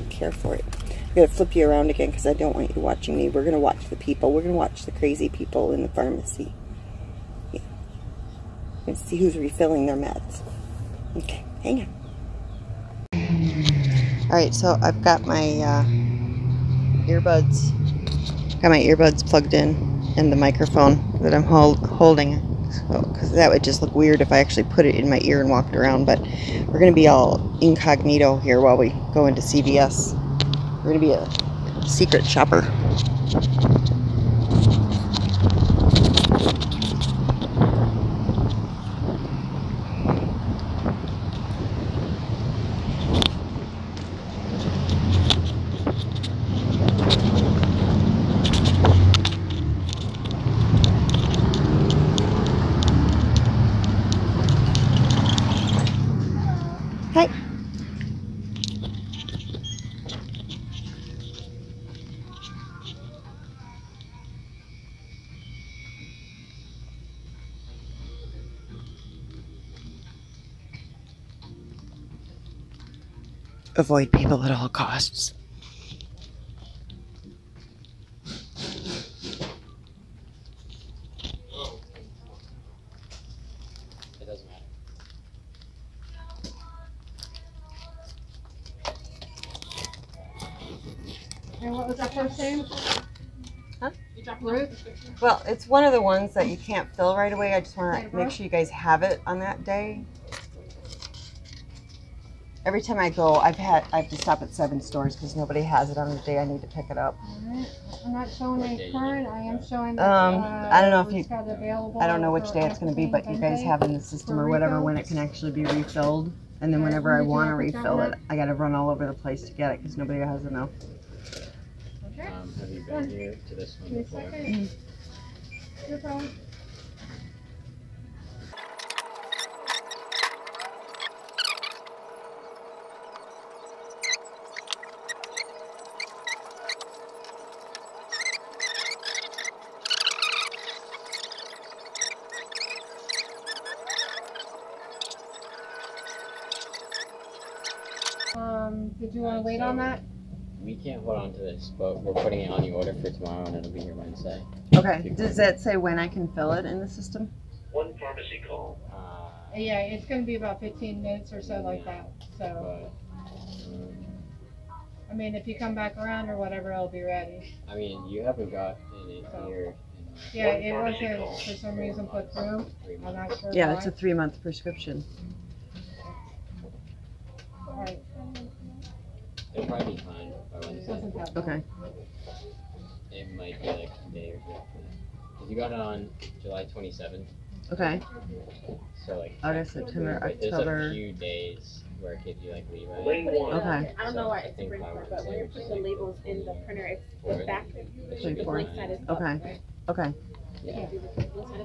care for it. I'm going to flip you around again because I don't want you watching me. We're going to watch the people. We're going to watch the crazy people in the pharmacy. Yeah. We're going to see who's refilling their meds. Okay, hang on. Alright, so I've got my earbuds. Got my earbuds plugged in and the microphone that I'm holding. Because that would just look weird if I actually put it in my ear and walked around. But we're going to be all incognito here while we go into CVS. We're going to be a secret shopper. Hi. Avoid people at all costs. It doesn't matter. And what was that first name? Huh? Ruth? Well, it's one of the ones that you can't fill right away. I just want to make sure you guys have it on that day. Every time I go, I have to stop at 7 stores because nobody has it on the day I need to pick it up. Alright. I'm not showing a current. I am showing that I don't know if it's got available. I don't know which day it's going to be, but you guys have in the system or whatever when it can actually be refilled. And then whenever I want to refill it, I got to run all over the place to get it because nobody has enough. Okay. Have you been here to this one Give me a before? second. No problem. Did you want to wait on that? We can't hold on to this, but we're putting it on the order for tomorrow and it'll be here Wednesday. Okay. Does that say when I can fill it in the system? One pharmacy call. Yeah, it's going to be about 15 minutes or so like that. So, I mean, if you come back around or whatever, it'll be ready. I mean, you haven't got it here. Yeah, it wasn't for some reason put through. I'm not sure Yeah, why. it's a 3-month prescription. All right. It'll probably be fine by Wednesday. Doesn't have Okay. It might be like a day or two after that. Because you got it on July 27th. Okay. So like August, September, there's October. a few days where it gives you like leeway. Lane 1. Okay. I don't know why I it's think different, by but Wednesday when you're we putting just, the like, labels in the printer, it's the forward. back, the 24. blank side is up, Okay. right? Okay. Yeah.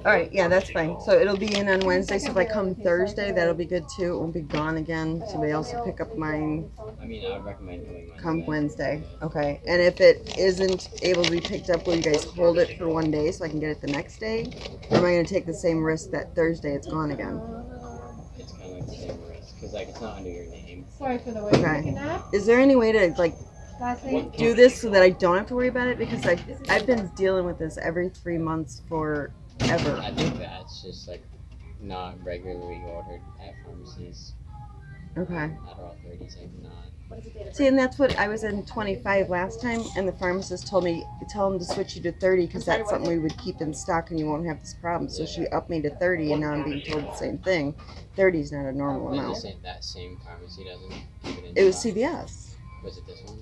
All right. Yeah, that's fine. So it'll be in on Wednesday. So if I come Thursday, that'll be good too. It won't be gone again. Somebody else will pick up mine I mean, I would recommend coming Wednesday. come Wednesday. Okay. And if it isn't able to be picked up, will you guys hold it for 1 day so I can get it the next day? Or am I going to take the same risk that Thursday it's gone again? It's kind of like the same risk because like it's not under your name. Sorry for the way you're Okay. taking that. Is there any way to like Last name? do this so that I don't have to worry about it? Because I've been dealing with this every 3 months forever. I think that's just like not regularly ordered at pharmacies. Okay. Adderall 30s, I'm not. See, and that's what I was in 25 last time, and the pharmacist told me, tell him to switch you to 30 because that's something we would keep in stock and you won't have this problem. So she upped me to 30, and now I'm being told the same thing. 30 is not a normal And amount. that same pharmacy doesn't keep it in It was stock? CVS. Was it this one?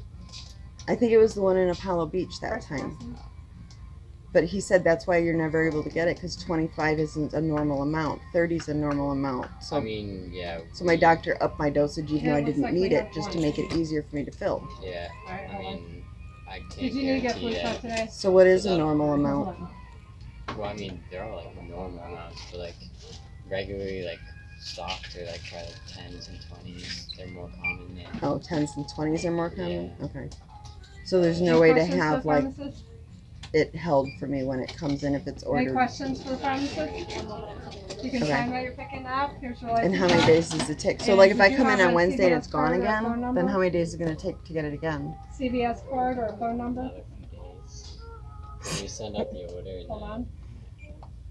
I think it was the one in Apollo Beach that time. But he said that's why you're never able to get it because 25 isn't a normal amount. 30 is a normal amount. So I mean, yeah. So my doctor upped my dosage even though I didn't need it, just to make it easier for me to fill. Yeah. I mean, I can't Did you need to get flu guarantee shot today? So what is a normal amount? Well, I mean, they're all like normal amounts, but like regularly like stocked are like probably like 10s and 20s. They're more common than. Oh, 10s and 20s are more common? Yeah. Okay. So there's no Any way to questions for have the like pharmacist? it held for me when it comes in if it's Any ordered. questions for the pharmacist? You can Okay. sign that you're picking up. Here's your And license. how many days does it take? So And like if you I do come in have on a Wednesday and CVS it's gone card or a phone again, number? then how many days is it going to take to get it again? CVS card or a phone number? Another few days. So you send out the order and Hold on.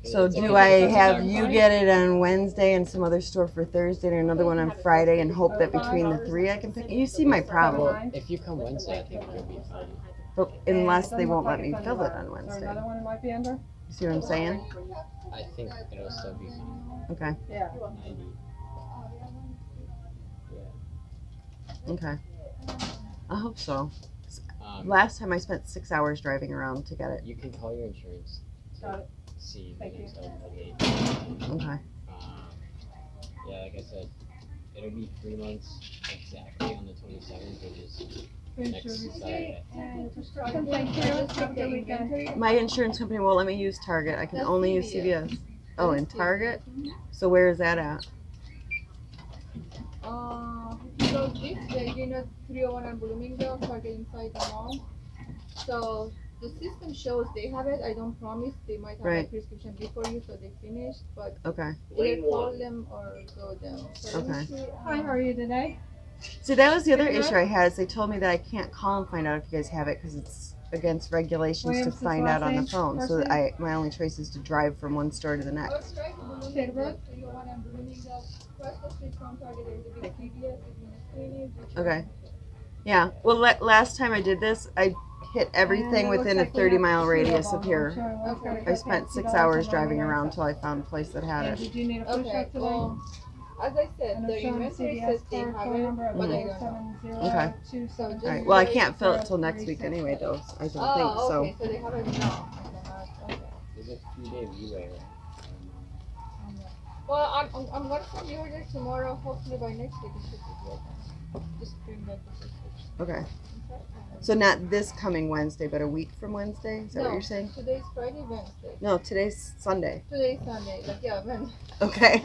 So It's do okay. I It's have okay. you get it on Wednesday and some other store for Thursday and another one on Friday and hope that between the three I can pick? You see my problem. If you come Wednesday, I think you'll be fine. But And unless it they doesn't won't look let like me it's fill it under on Is there Wednesday. another one it might be under? You see what I'm saying? I think it'll still be fine. Okay. Yeah. 90. Yeah. Okay. I hope so. Last Last time I spent 6 hours driving around to get it. you can call your insurance Got to it. see if Thank they can you. still pay. Okay. Yeah, like I said, it'll be 3 months exactly on the 27th, which is next Saturday. And thank you. Have a good weekend. My insurance company won't let me use Target. I can only use CVS. Oh, in Target? So where is that at? So this way, 301 and Bloomingdale, Target inside the mall. So the system shows they have it. I don't promise they might have a Right. prescription before you, so they finished. But Okay. either call them or go them. So let me Okay. see, Hi, how are you today? See, that was the other issue I had is they told me that I can't call and find out if you guys have it because it's against regulations Williams' to find last out on the name, phone. So first name? my only choice is to drive from one store to the next. Date of birth? 301 and Bloomingdale. Across the street from Target, there's a big CVS. Okay. Yeah. Well, last time I did this, I hit everything within a 30-mile radius of here. I spent 6 hours driving around till I found a place that had And it. did you need a flu Okay, shot today? well, as I said, And the it's showing inventory CVS says they card, have phone it, number of but I don't know. 470-272. So just All right. Well, I can't fill it till next week anyway, though. I don't think Oh, so. okay, so they have it now. Okay. There's a few day leeway, right? Well, I'm gonna send you order tomorrow. Hopefully by next week it should be good. Just bring back the prescription. Okay. Okay? So not this coming Wednesday, but a week from Wednesday. Is that what No, you're saying? Today's Friday, Wednesday. No, today's Sunday. Today's Sunday. Like yeah, Wednesday. Okay.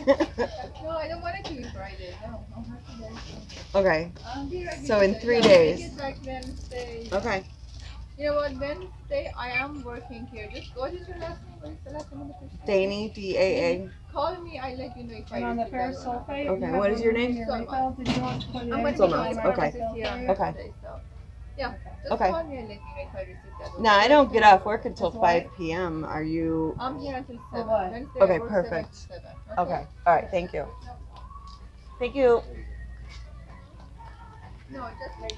No, I don't want it to be Friday. No, I'll have to Wednesday. Okay. I'll be right So with in you. 3 Yeah, days. Make it like Wednesday. Okay. You know what? Wednesday I am working here. Just what is your last name? What is the last name of the person? Danny, D-A-A. Call me. I let you know if I And on the receive that ferrous or not. sulfate. Okay, you have what is your one in name? refill. Did you want to put it I'm in? gonna So be much, doing my okay. process here on Okay. Wednesday, so yeah. Just Okay. call me and let me know if I receive that. No, I don't get off work until That's why. 5 p.m. Are you? I'm here until For 7. what? Wednesday Okay, I work perfect. 7 to 7. Okay. All right. Thank you. Thank you. No, just like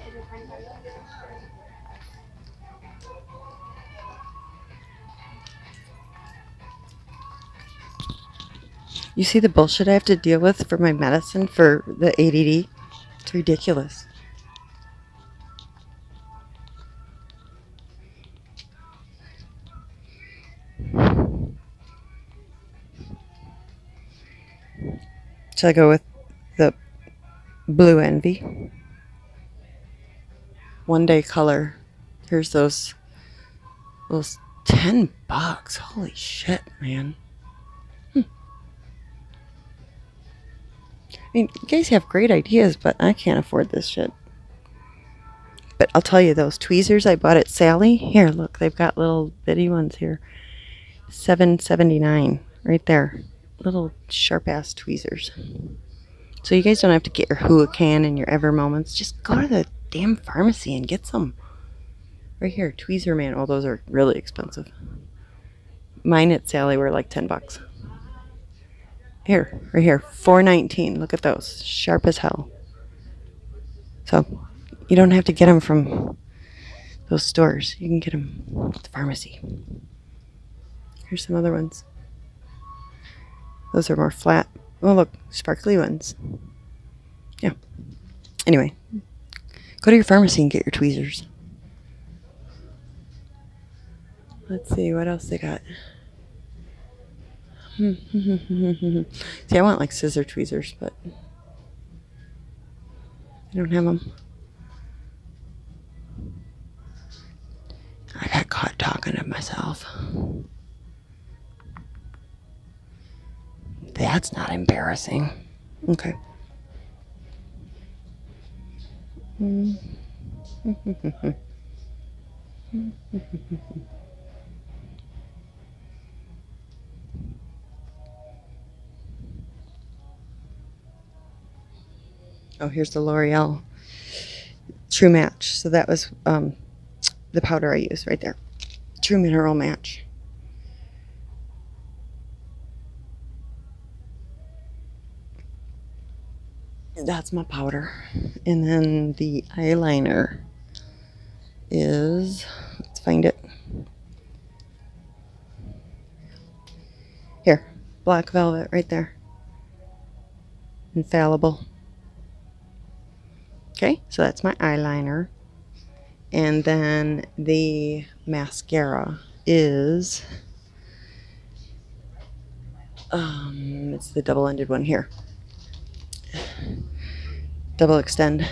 You see the bullshit I have to deal with for my medicine for the ADD? It's ridiculous. Shall I go with the Blue Envy? One day color. Here's those 10 bucks. Holy shit, man. I mean, you guys have great ideas, but I can't afford this shit. But I'll tell you, those tweezers I bought at Sally, here, look, they've got little bitty ones here. $7.79 right there. Little sharp-ass tweezers. So you guys don't have to get your Huracan and your Ever Moments. Just go to the damn pharmacy and get some. Right here, Tweezer Man. Oh, those are really expensive. Mine at Sally were like 10 bucks. Here, right here, $4.19. Look at those, sharp as hell. So you don't have to get them from those stores. You can get them at the pharmacy. Here's some other ones. Those are more flat. Oh, look, sparkly ones. Yeah. Anyway, go to your pharmacy and get your tweezers. Let's see what else they got. See, I want like scissor tweezers, but I don't have them. I got caught talking to myself. That's not embarrassing. Okay. Oh, here's the L'Oreal True Match. So that was the powder I used right there. True Mineral Match. That's my powder. And then the eyeliner is, let's find it. Here, Black Velvet right there. Infallible. Okay, so that's my eyeliner. And then the mascara is, it's the double-ended one here. Double extend.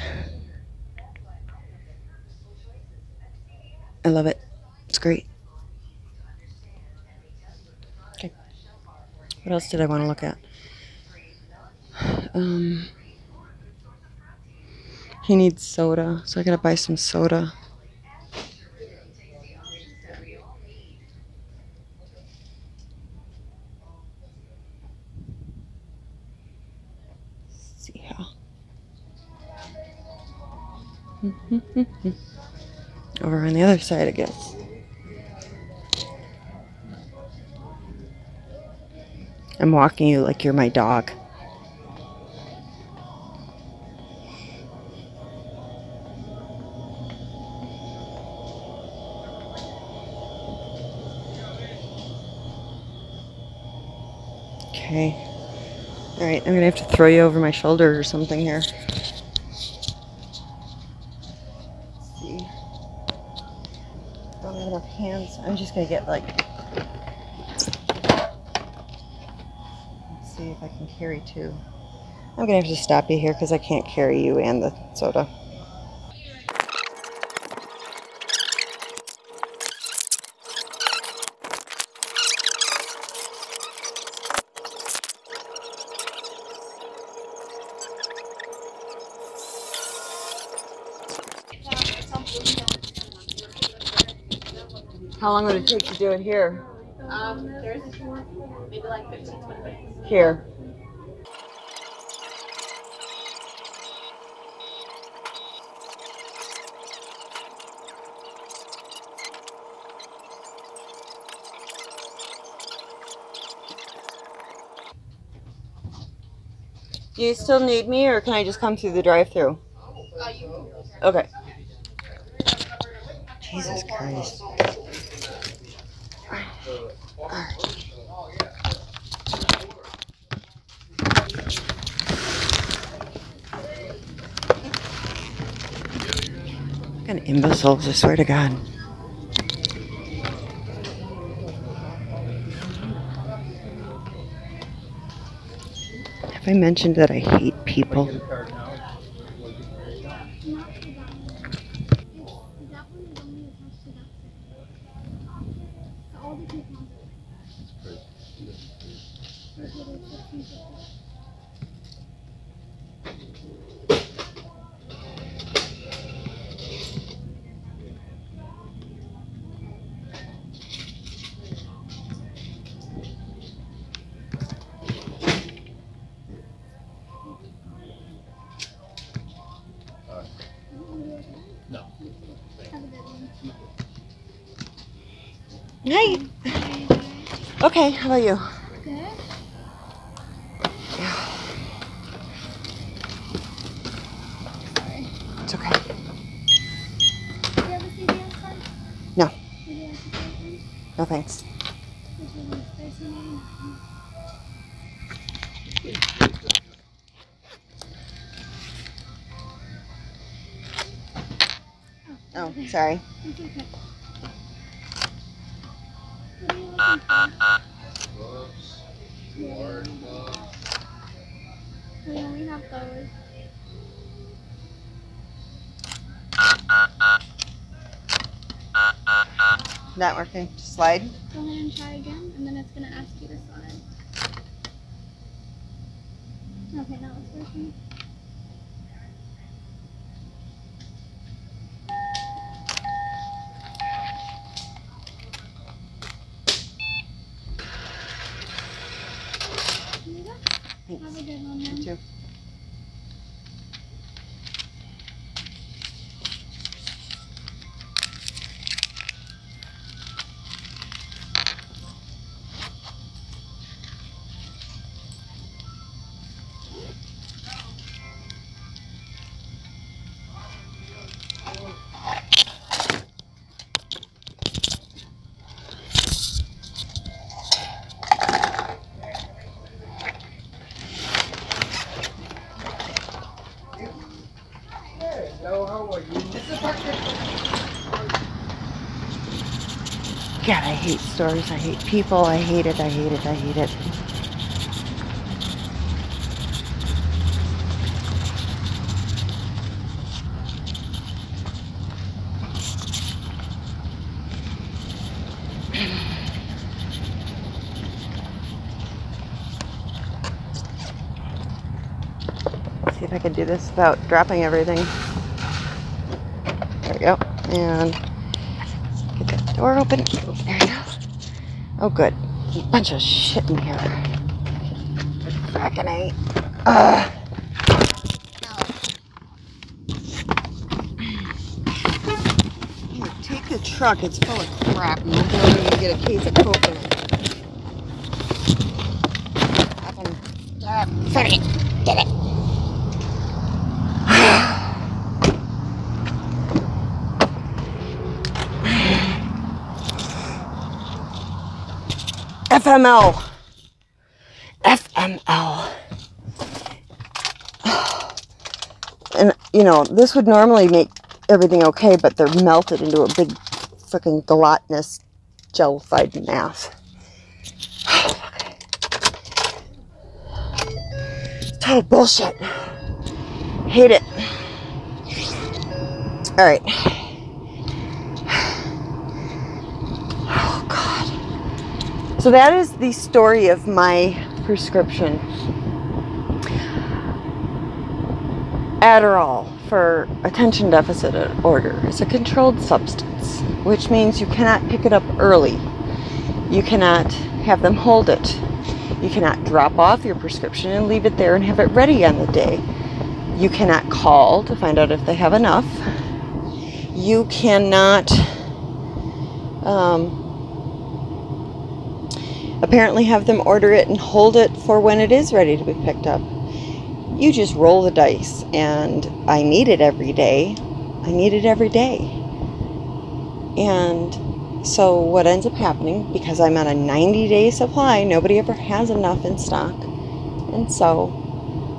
I love it. It's great. Okay. What else did I want to look at? He needs soda, so I gotta buy some soda. Let's see how. Over on the other side, I guess. I'm walking you like you're my dog. Okay. All right, I'm gonna have to throw you over my shoulder or something here. Don't have enough hands. I'm just gonna get like, let's see if I can carry two. I'm gonna have to stop you here because I can't carry you and the soda. How long would it take to do it here? There's maybe like 15-20 minutes. Here. Do you still need me, or can I just come through the drive-thru? Okay. Jesus Christ. What kind of imbeciles, I swear to God. Have I mentioned that I hate people? Hi. Okay, how about you? Good. Yeah. It's okay. Do you have a CVS card? No. Would you like to take one? No thanks. Would you like spicy one? Oh, sorry. It's okay. What are you looking for? We only have those. Not working. Just slide. Go ahead and try again, and then it's going to ask you to slide. Okay, now it's working. There you go. Thanks. Have a good one, man. You too. God, I hate stores. I hate people. I hate it. I hate it. I hate it. See if I can do this without dropping everything. There we go. And get that door open. There we go. Oh, good. A bunch of shit in here. Frackin' A. Here, take the truck. It's full of crap. And you don't even get a case of Coke in it. Fuck it. Get it. FML. FML. And, you know, this would normally make everything okay, but they're melted into a big freaking gelatinous jellified mass. Total bullshit. Hate it. Alright. Oh, God. So that is the story of my prescription. Adderall for attention deficit disorder is a controlled substance, which means you cannot pick it up early. You cannot have them hold it. You cannot drop off your prescription and leave it there and have it ready on the day. You cannot call to find out if they have enough. You cannot apparently have them order it and hold it for when it is ready to be picked up. You just roll the dice, and I need it every day. I need it every day. And so what ends up happening, because I'm on a 90-day supply, nobody ever has enough in stock. And so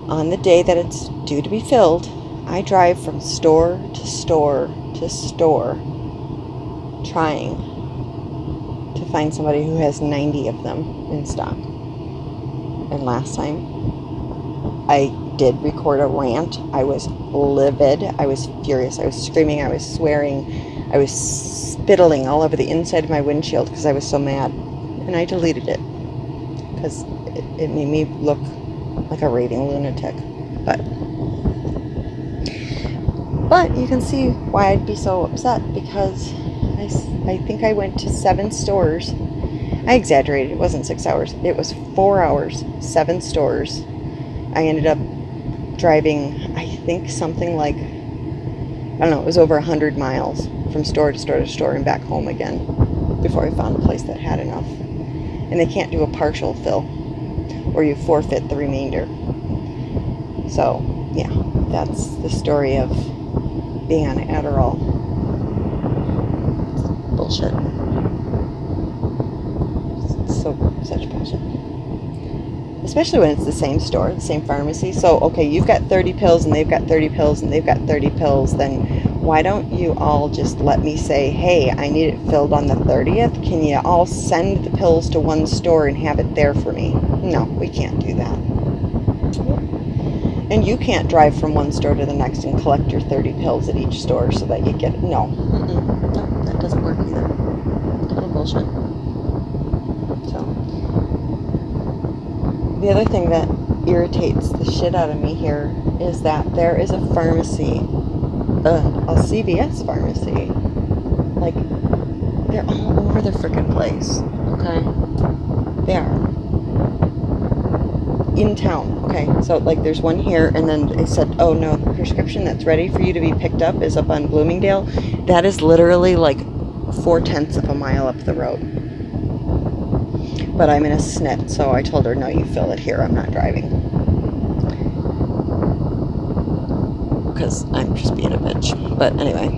on the day that it's due to be filled, I drive from store to store to store trying to find somebody who has 90 of them in stock. And last time I did record a rant. I was livid. I was furious. I was screaming. I was swearing. I was spittling all over the inside of my windshield because I was so mad. And I deleted it because it made me look like a raving lunatic. But you can see why I'd be so upset, because I think I went to 7 stores. I exaggerated. It wasn't 6 hours. It was 4 hours, 7 stores. I ended up driving, I think, something like, I don't know, it was over 100 miles from store to store to store and back home again before I found a place that had enough. And they can't do a partial fill, or you forfeit the remainder. So, yeah, that's the story of ban Adderall. Bullshit. Such bullshit. Especially when it's the same store, the same pharmacy. So, okay, you've got 30 pills and they've got 30 pills and they've got 30 pills. Then why don't you all just let me say, hey, I need it filled on the 30th. Can you all send the pills to one store and have it there for me? No, we can't do that. And you can't drive from one store to the next and collect your 30 pills at each store so that you get it. No. No, that doesn't work either. Total bullshit. So, the other thing that irritates the shit out of me here is that there is a pharmacy, a CVS pharmacy. Like, they're all over the frickin' place, okay? They are. In town, okay? So, like, there's one here, and then they said, oh, no, the prescription that's ready for you to be picked up is up on Bloomingdale. That is literally, like, 4/10 of a mile up the road. But I'm in a snit, so I told her, no, you fill it here. I'm not driving. Because I'm just being a bitch. But anyway.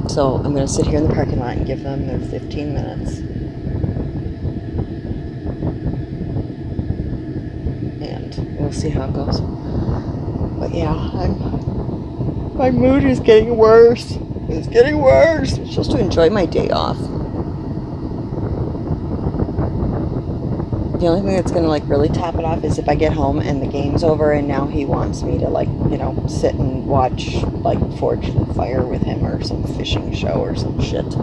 So I'm going to sit here in the parking lot and give them their 15 minutes. And we'll see how it goes. But yeah, my mood is getting worse. It's getting worse. I'm supposed to enjoy my day off. The only thing that's going to, like, really top it off is if I get home and the game's over and now he wants me to, like, you know, sit and watch, like, Forged in Fire with him or some fishing show or some shit. So,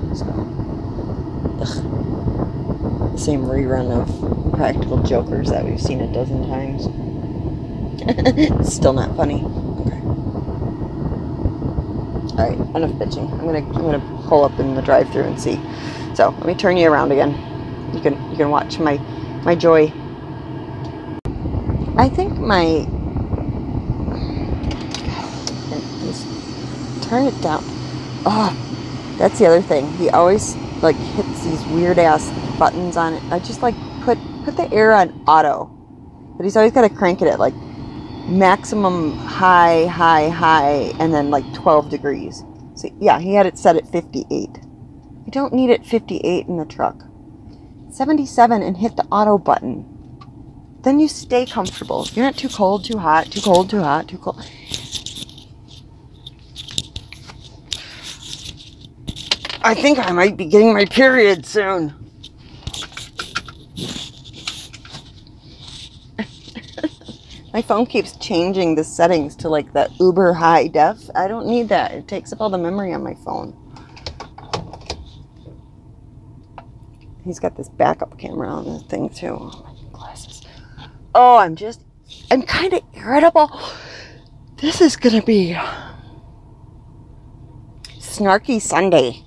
the same rerun of Practical Jokers that we've seen a dozen times. It's still not funny. Okay. Alright, enough bitching. I'm gonna pull up in the drive-thru and see. So, let me turn you around again. You can watch my joy. I think my... Just turn it down. Oh, that's the other thing. He always, like, hits these weird-ass buttons on it. I just, like, put the air on auto. But he's always got to crank it at, like, maximum high, and then, like, 12 degrees. So, yeah, he had it set at 58. You don't need it 58 in the truck. 77 and hit the auto button. Then you stay comfortable. You're not too cold, too hot, too cold, too hot, too cold. I think I might be getting my period soon. My phone keeps changing the settings to, like, the uber high def. I don't need that. It takes up all the memory on my phone. He's got this backup camera on this thing too. Oh, my glasses. Oh, I'm kind of irritable. This is gonna be Snarky Sunday.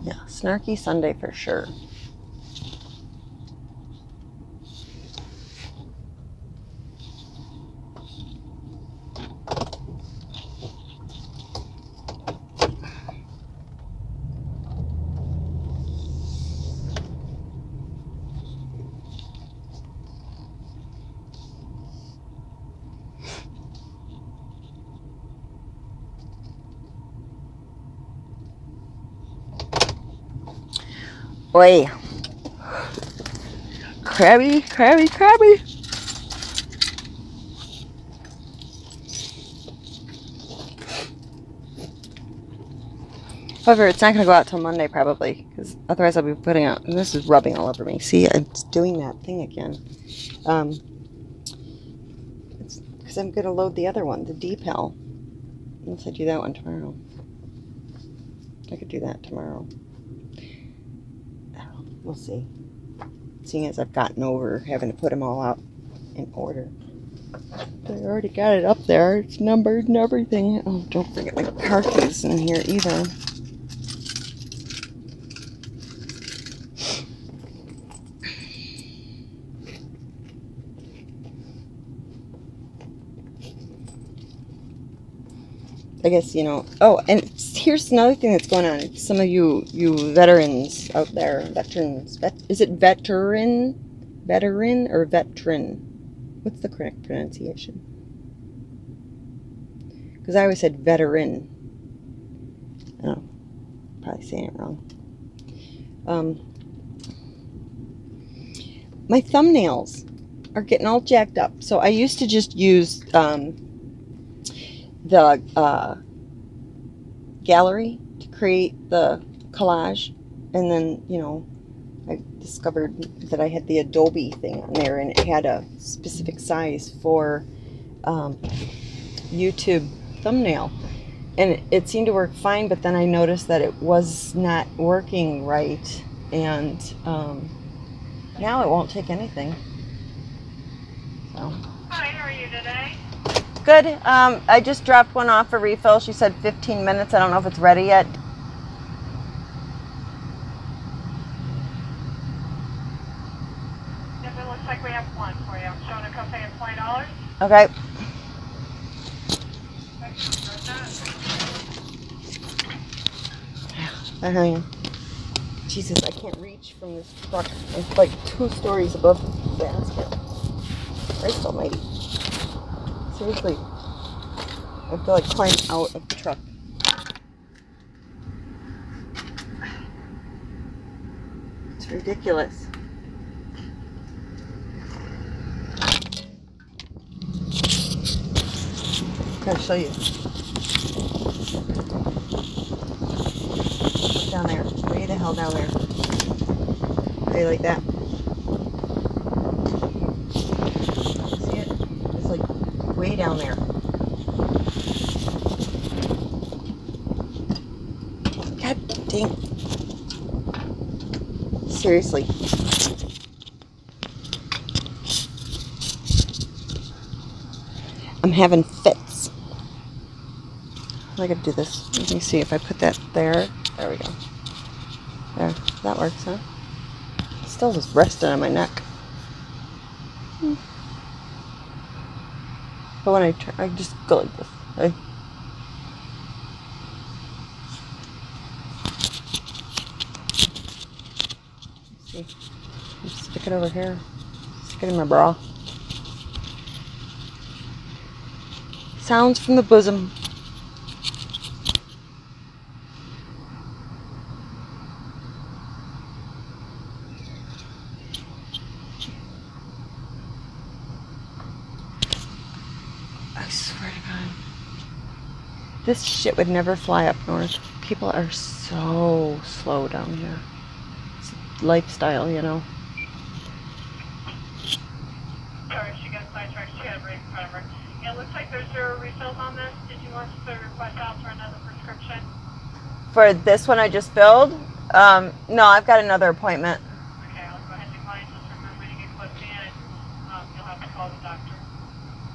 Yeah, Snarky Sunday for sure. Oi. Crabby. However, it's not going to go out till Monday probably, because otherwise I'll be putting out, and this is rubbing all over me. See, it's doing that thing again. It's because I'm going to load the other one, the D-Pal. Unless I do that one tomorrow. I could do that tomorrow. We'll see. Seeing as I've gotten over having to put them all out in order. But I already got it up there. It's numbered and everything. Oh, don't forget my car keys in here either. I guess, you know, oh, and here's another thing that's going on. Some of you veterans out there, is it veteran or veteran? What's the correct pronunciation? Because I always said veteran. Oh, probably saying it wrong. My thumbnails are getting all jacked up. So I used to just use the gallery to create the collage, and then, you know, I discovered that I had the Adobe thing on there, and it had a specific size for YouTube thumbnail, and it seemed to work fine, but then I noticed that it was not working right, and now it won't take anything. So. Hi, how are you today? Good. I just dropped one off for refill. She said 15 minutes. I don't know if it's ready yet. Yep, it looks like we have one for you. I'm showing a copay of $20. Okay. Jesus, I can't reach from this truck. It's like 2 stories above the basket. Christ almighty. Seriously. I have to like climb out of the truck. It's ridiculous. Gotta show you. Down there. Way the hell down there. Way like that. See it? It's like way down there. God dang. Seriously. I'm having fits. I gotta do this. Let me see if I put that there. There we go. There. That works, huh? It's still just resting on my neck. But when I turn, I just go like this. See. Just stick it over here. Stick it in my bra. Sounds from the bosom. I swear to God. This shit would never fly up north. People are so slow down here. It's a lifestyle, you know. Sorry, she got sidetracked. She had a break in front of her. Yeah, it looks like there's 0 refills on this. Did you want to request out for another prescription? For this one I just filled? No, I've got another appointment. Okay, I'll go ahead and decline. Just remember when you get close to it, you'll have to call the doctor.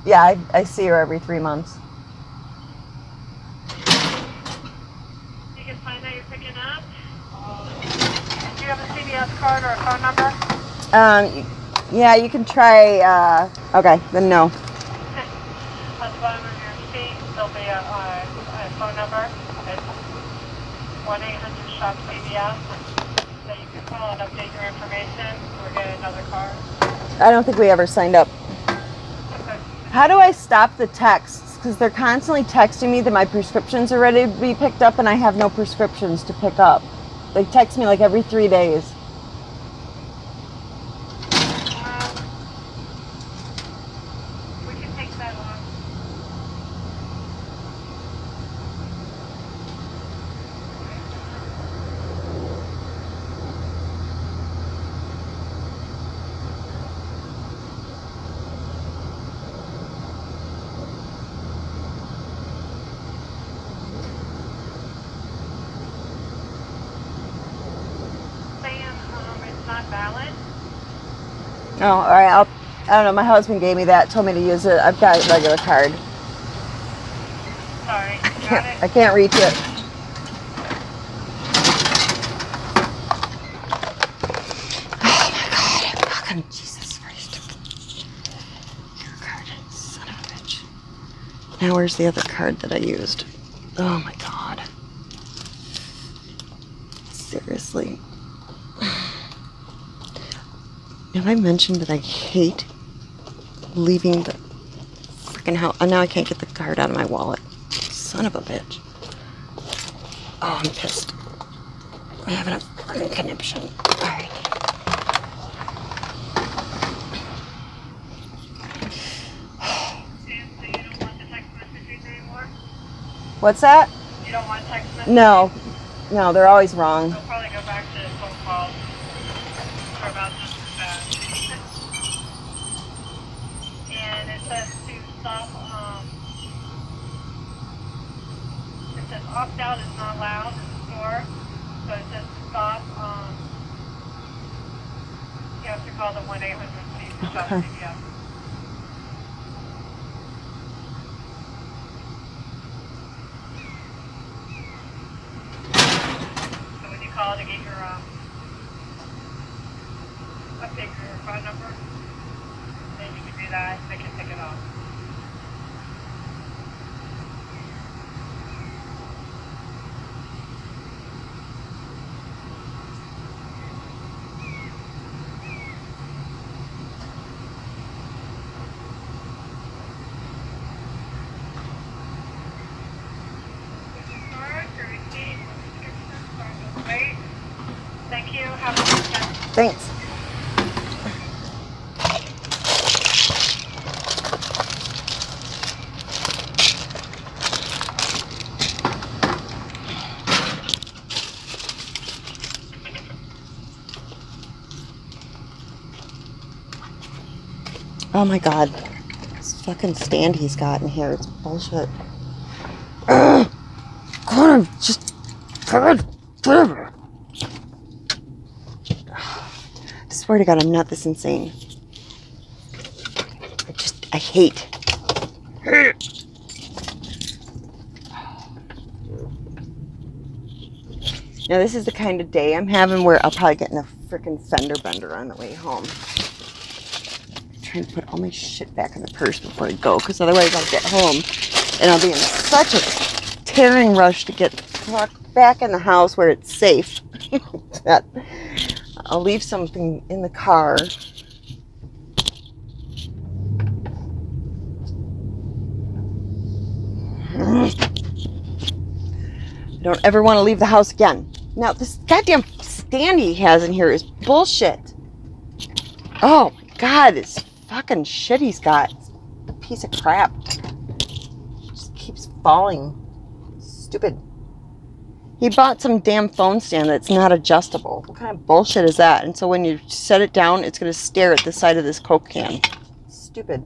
Yeah, I see her every 3 months. You can find that you're picking up. Do you have a CVS card or a phone number? Yeah, you can try, okay, then no. At the bottom of your receipt, there'll be a phone number. It's 1-800-SHOP-CVS that you can call and update your information or get another card. I don't think we ever signed up. Okay. How do I stop the texts? Because they're constantly texting me that my prescriptions are ready to be picked up and I have no prescriptions to pick up. They text me like every 3 days. We can take that off. It's not valid. Oh, all right. I don't know. My husband gave me that, told me to use it. I've got a regular card. Sorry, got it? I can't reach it. Oh my God! Fucking Jesus Christ! Your card, son of a bitch. Now where's the other card that I used? Oh my God! Seriously. Have I mentioned that I hate leaving the freaking house. Oh, now I can't get the card out of my wallet. Son of a bitch. Oh, I'm pissed. I'm having a freaking conniption. Alright. What's that? You don't want text messages? No. No, they're always wrong. They'll probably go back to phone calls. Sorry about this. And it says to stop, it says opt out is not allowed in the store. So it says to stop, you have to call the 1-800-CBS. Okay. So when you call to get your, update your phone number, then you can do that, they can take it off. Thank you. Have a good weekend. Thanks. Oh my god. This fucking stand he's got in here, it's bullshit. Ugh. God, I'm just... God damn it. I swear to God, I'm not this insane. I hate. Now this is the kind of day I'm having where I'll probably get in a freaking fender bender on the way home. I'm trying to put all my shit back in the purse before I go, because otherwise I'll get home and I'll be in such a tearing rush to get back in the house where it's safe that I'll leave something in the car. I don't ever want to leave the house again. Now, this goddamn stand he has in here is bullshit. Oh my God, this fucking shit he's got. It's a piece of crap. It just keeps falling. Stupid. He bought some damn phone stand that's not adjustable. What kind of bullshit is that? And so when you set it down, it's going to stare at the side of this Coke can. Stupid.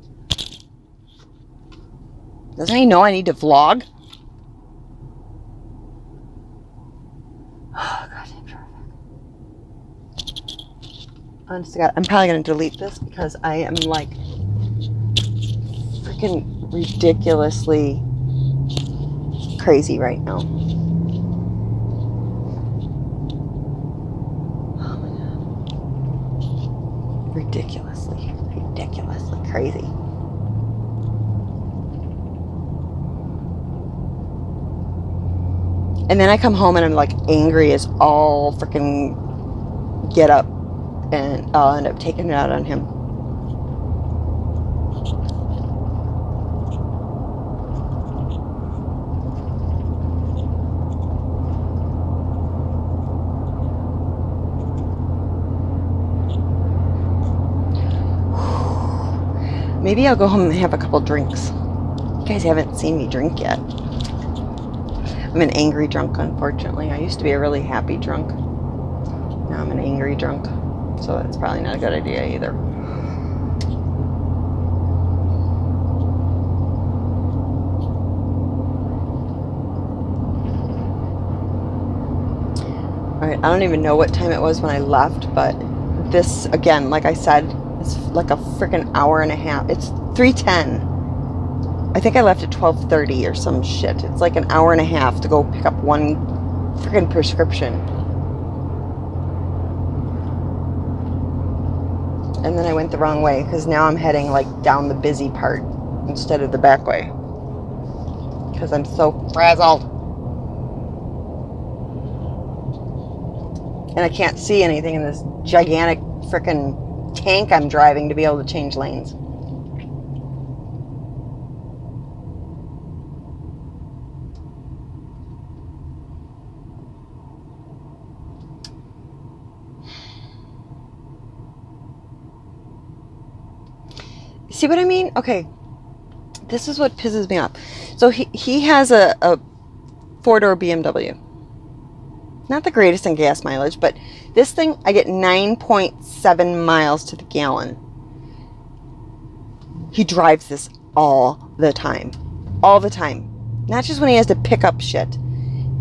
Doesn't he know I need to vlog? Oh, goddamn traffic. Honest to God, I'm probably going to delete this because I am like freaking ridiculously crazy right now. Oh my God. Ridiculously crazy. And then I come home and I'm like angry as all freaking get up, and I'll end up taking it out on him. Maybe I'll go home and have a couple drinks. You guys haven't seen me drink yet. I'm an angry drunk, unfortunately. I used to be a really happy drunk. Now I'm an angry drunk. So that's probably not a good idea either. Alright, I don't even know what time it was when I left, but this, again, like I said, it's like a freaking hour and a half. It's 3:10. I think I left at 12:30 or some shit. It's like an hour and a half to go pick up one freaking prescription. And then I went the wrong way because now I'm heading like down the busy part instead of the back way. Because I'm so frazzled. And I can't see anything in this gigantic freaking tank I'm driving to be able to change lanes. See what I mean? Okay. This is what pisses me off. So he has a 4-door BMW. Not the greatest in gas mileage, but this thing, I get 9.7 miles to the gallon. He drives this all the time. All the time. Not just when he has to pick up shit.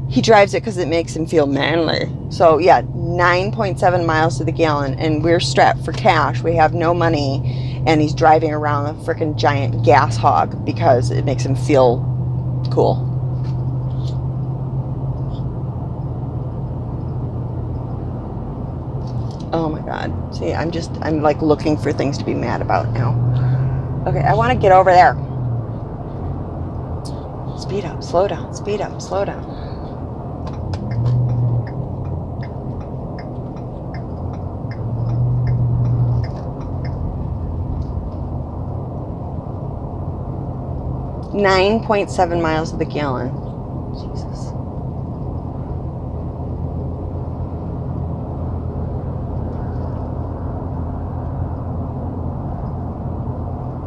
He drives it because it makes him feel manly. So yeah, 9.7 miles to the gallon, and we're strapped for cash. We have no money, and he's driving around a freaking giant gas hog because it makes him feel cool. Oh my God. See, I'm like looking for things to be mad about now. Okay, I want to get over there. Speed up, slow down, speed up, slow down. .7 miles to the gallon. Jesus.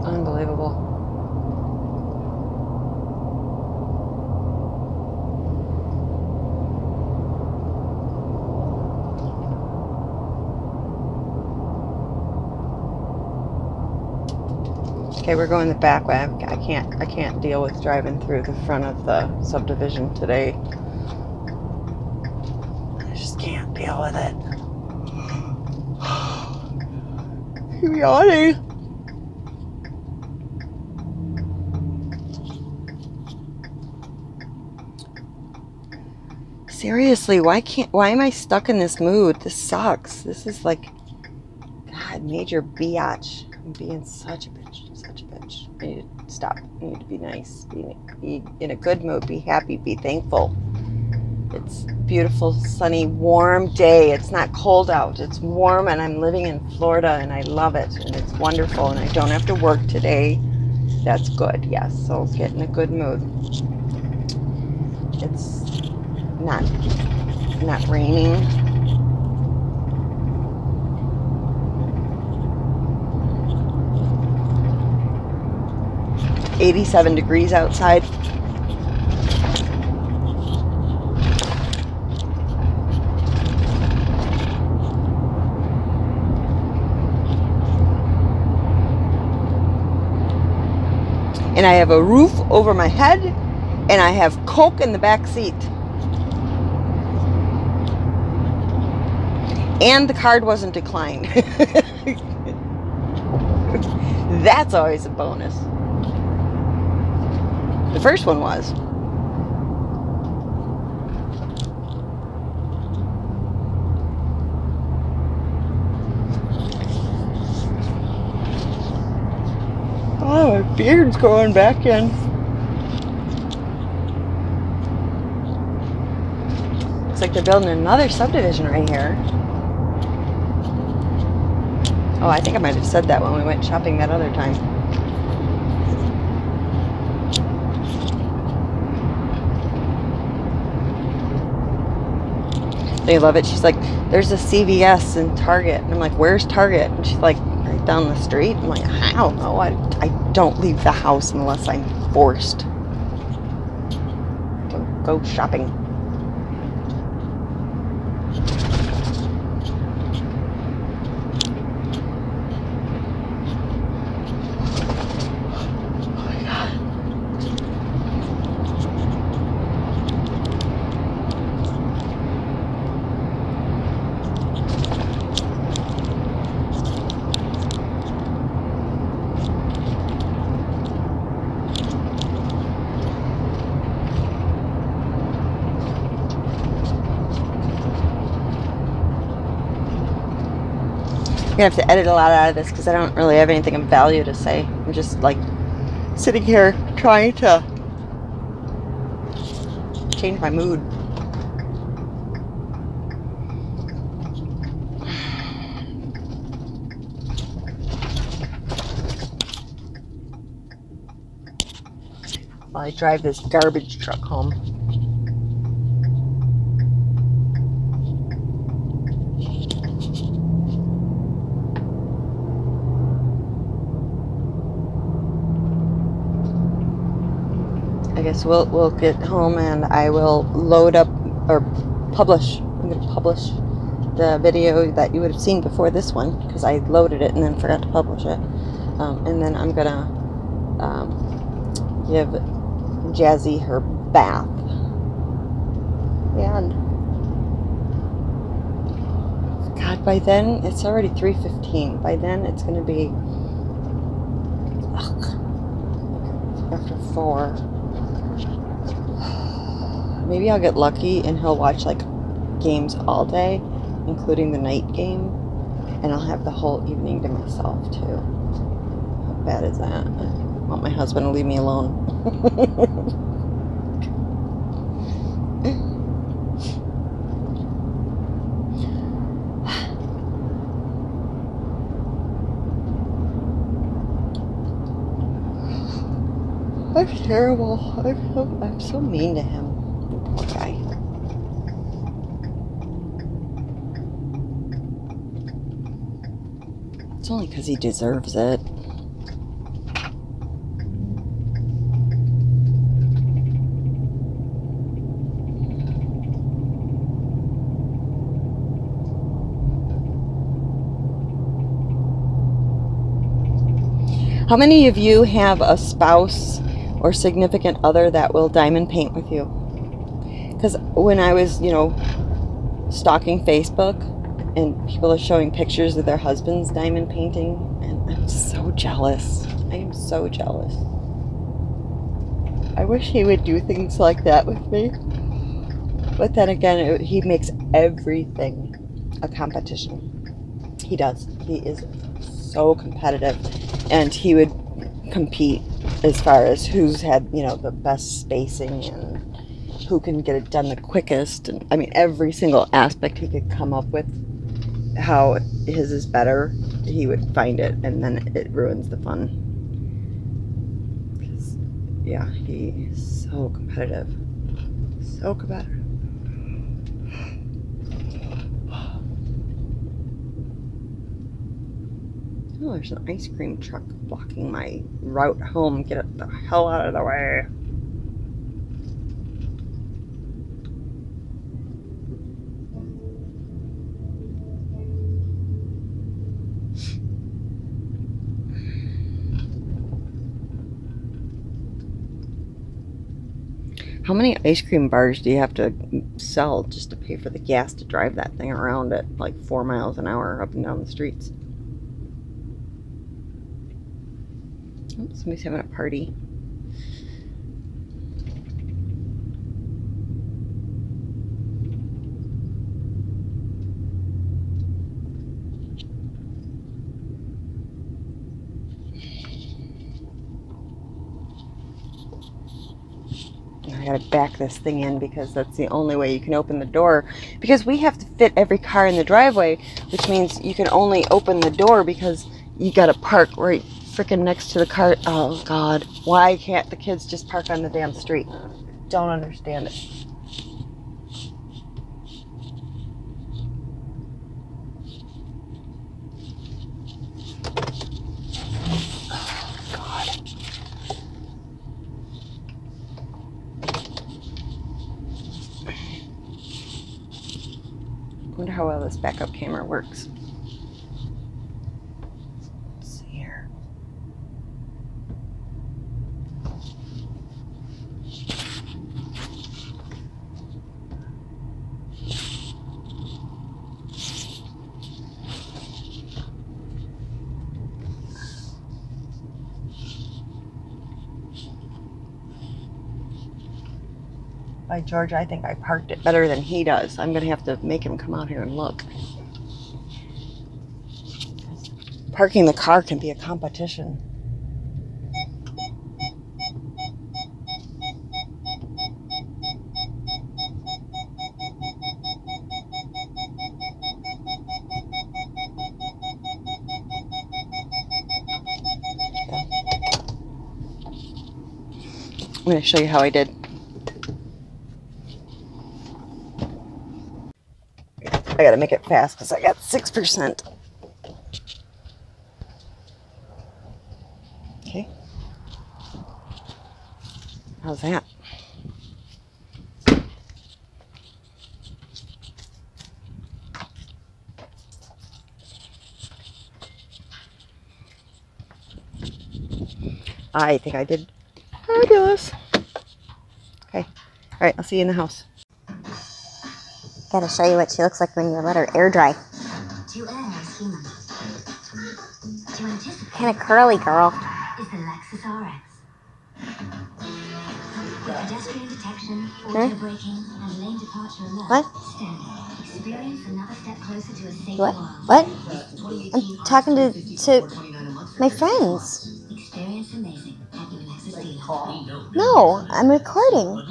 Unbelievable. Okay, we're going the back way. I can't deal with driving through the front of the subdivision today. I just can't deal with it. I'm yawning. Seriously, why am I stuck in this mood? This sucks. This is like, God, major biatch. I'm being such a bitch, such a bitch. I need to stop. I need to be nice. Be in a good mood. Be happy. Be thankful. It's a beautiful, sunny, warm day. It's not cold out. It's warm, and I'm living in Florida, and I love it, and it's wonderful, and I don't have to work today. That's good, yes. So get in a good mood. It's not raining. It's 87 degrees outside. And I have a roof over my head, and I have Coke in the back seat. And the card wasn't declined. That's always a bonus. The first one was. Oh, my beard's growing back in. Looks like they're building another subdivision right here. Oh, I think I might have said that when we went shopping that other time. They love it. She's like, there's a CVS and Target. And I'm like, where's Target? And she's like, right down the street. I'm like, I don't know. I don't leave the house unless I'm forced to go shopping. I'm gonna have to edit a lot out of this because I don't really have anything of value to say. I'm just like sitting here trying to change my mood. While I drive this garbage truck home. guess we'll get home and I will load up or publish. I'm going to publish the video that you would have seen before this one because I loaded it and then forgot to publish it. And then I'm going to give Jazzy her bath. And God, by then it's already 3:15. By then it's going to be after 4. Maybe I'll get lucky and he'll watch like games all day, including the night game, and I'll have the whole evening to myself too. How bad is that? I want my husband to leave me alone. I'm terrible. I'm so mean to him. Poor guy. It's only because he deserves it. How many of you have a spouse or significant other that will diamond paint with you? Because when I was, stalking Facebook and people are showing pictures of their husbands diamond painting, and I'm so jealous. I am so jealous. I wish he would do things like that with me. But then again, he makes everything a competition. He does. He is so competitive. And he would compete as far as who's had, the best spacing and who can get it done the quickest. And I mean, every single aspect he could come up with, how his is better, he would find it, and then it ruins the fun. Because, yeah, he's so competitive. So competitive. Oh, there's an ice cream truck blocking my route home. Get it the hell out of the way. How many ice cream bars do you have to sell just to pay for the gas to drive that thing around at like 4 miles an hour up and down the streets? Oh, somebody's having a party. I gotta back this thing in because that's the only way you can open the door, because we have to fit every car in the driveway, which means you can only open the door because you gotta park right freaking next to the car. Oh God, why can't the kids just park on the damn street? Don't understand it. I wonder how well this backup camera works. Let's see here. By George, I think I parked it better than he does. I'm going to have to make him come out here and look. Parking the car can be a competition. I'm going to show you how I did. I gotta make it fast because I got 6%. Okay. How's that? I think I did fabulous. Okay. All right, I'll see you in the house. Gotta show you what she looks like when you let her air dry. Kind of curly, girl. Pedestrian detection, Huh? braking, and lane departure alert. What? Experience another step closer to a safer What? world. What? I'm talking to my friends. Experience amazing at your Lexus dealer. No, I'm recording.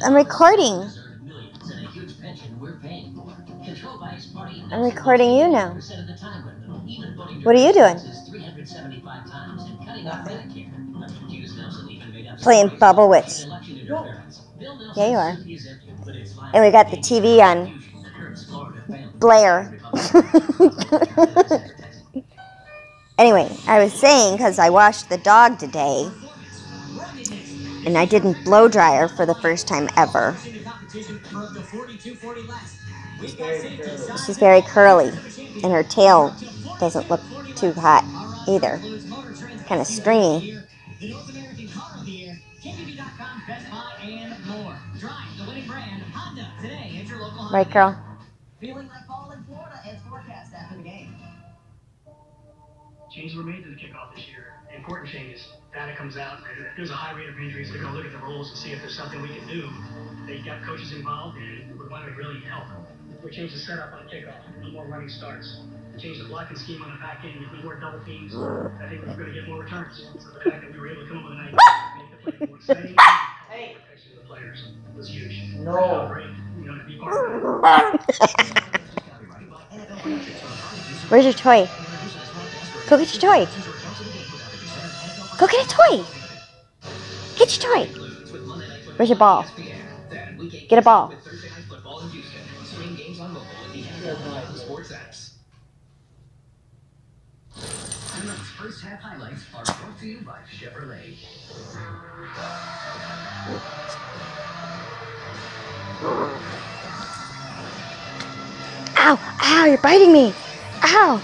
I'm recording. I'm recording you now. What are you doing? Playing Bubble Witch. Yeah, you are. And we got the TV on Blair. Anyway, I was saying, because I washed the dog today, and I didn't blow dry her for the first time ever. She's very curly, and her tail doesn't look too hot either. Kind of stringy. Right, girl? Changes were made to the kickoff this year. Important changes. Data comes out. If there's a high rate of injuries, they're going to look at the rules and see if there's something we can do. They got coaches involved, and we want to really help. We changed the setup on kickoff. No more running starts. We changed the blocking scheme on the back end. No more double teams. I think we're going to get more returns. So the fact that we were able to come up with an idea to make the play more exciting and protection of the players was huge. No. Great. You know, to be part of that. Where's your toy? Go get your toy. Go get a toy. Get your toy. Where's your ball? Get a ball. First half highlights are brought to you by Chevrolet. Ow! Ow! You're biting me! Ow!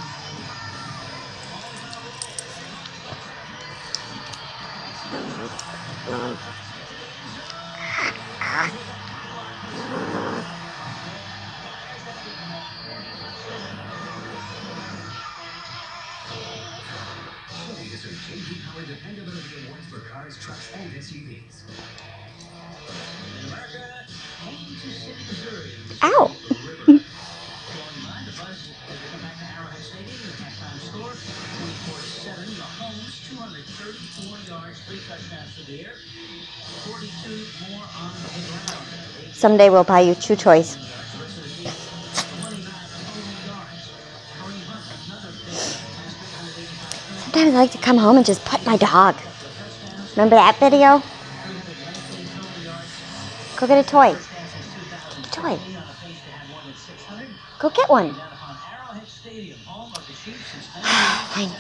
Dependability awards for cars, trucks, and SUVs. In America, came to City, Missouri. Ow! Someday we'll buy you chew toys. Sometimes I like to come home and just pet my dog. Remember that video? Go get a toy. Get a toy. Go get one. Fine.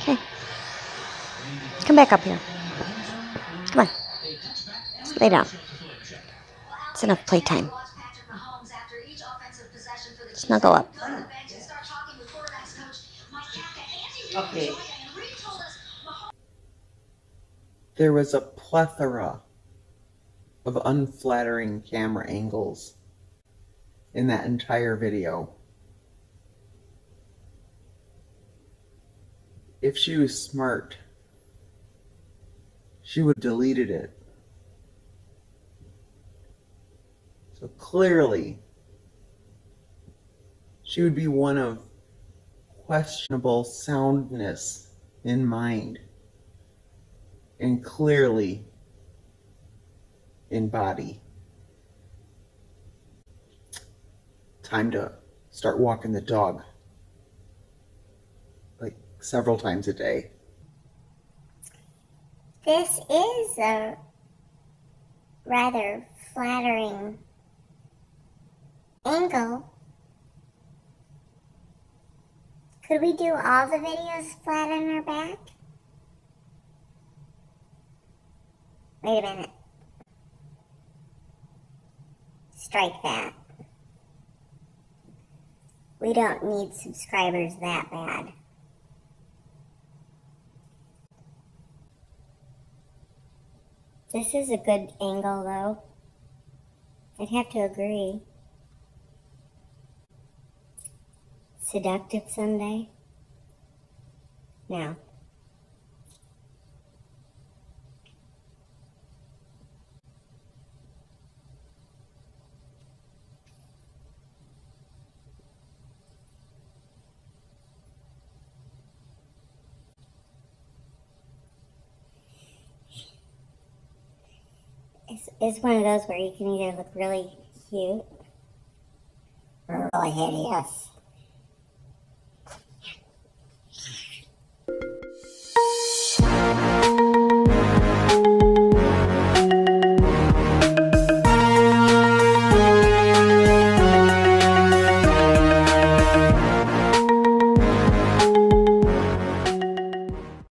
Okay. Come back up here. Come on. Just lay down. It's enough playtime. Snuggle up. Okay. There was a plethora of unflattering camera angles in that entire video. If she was smart, she would have deleted it. So clearly, she would be one of questionable soundness in mind, and clearly in body. Time to start walking the dog, like several times a day. This is a rather flattering angle. Could we do all the videos flat on our back? Wait a minute. Strike that. We don't need subscribers that bad. This is a good angle, though. I'd have to agree. Seductive Sunday? No. It's one of those where you can either look really cute or really hideous.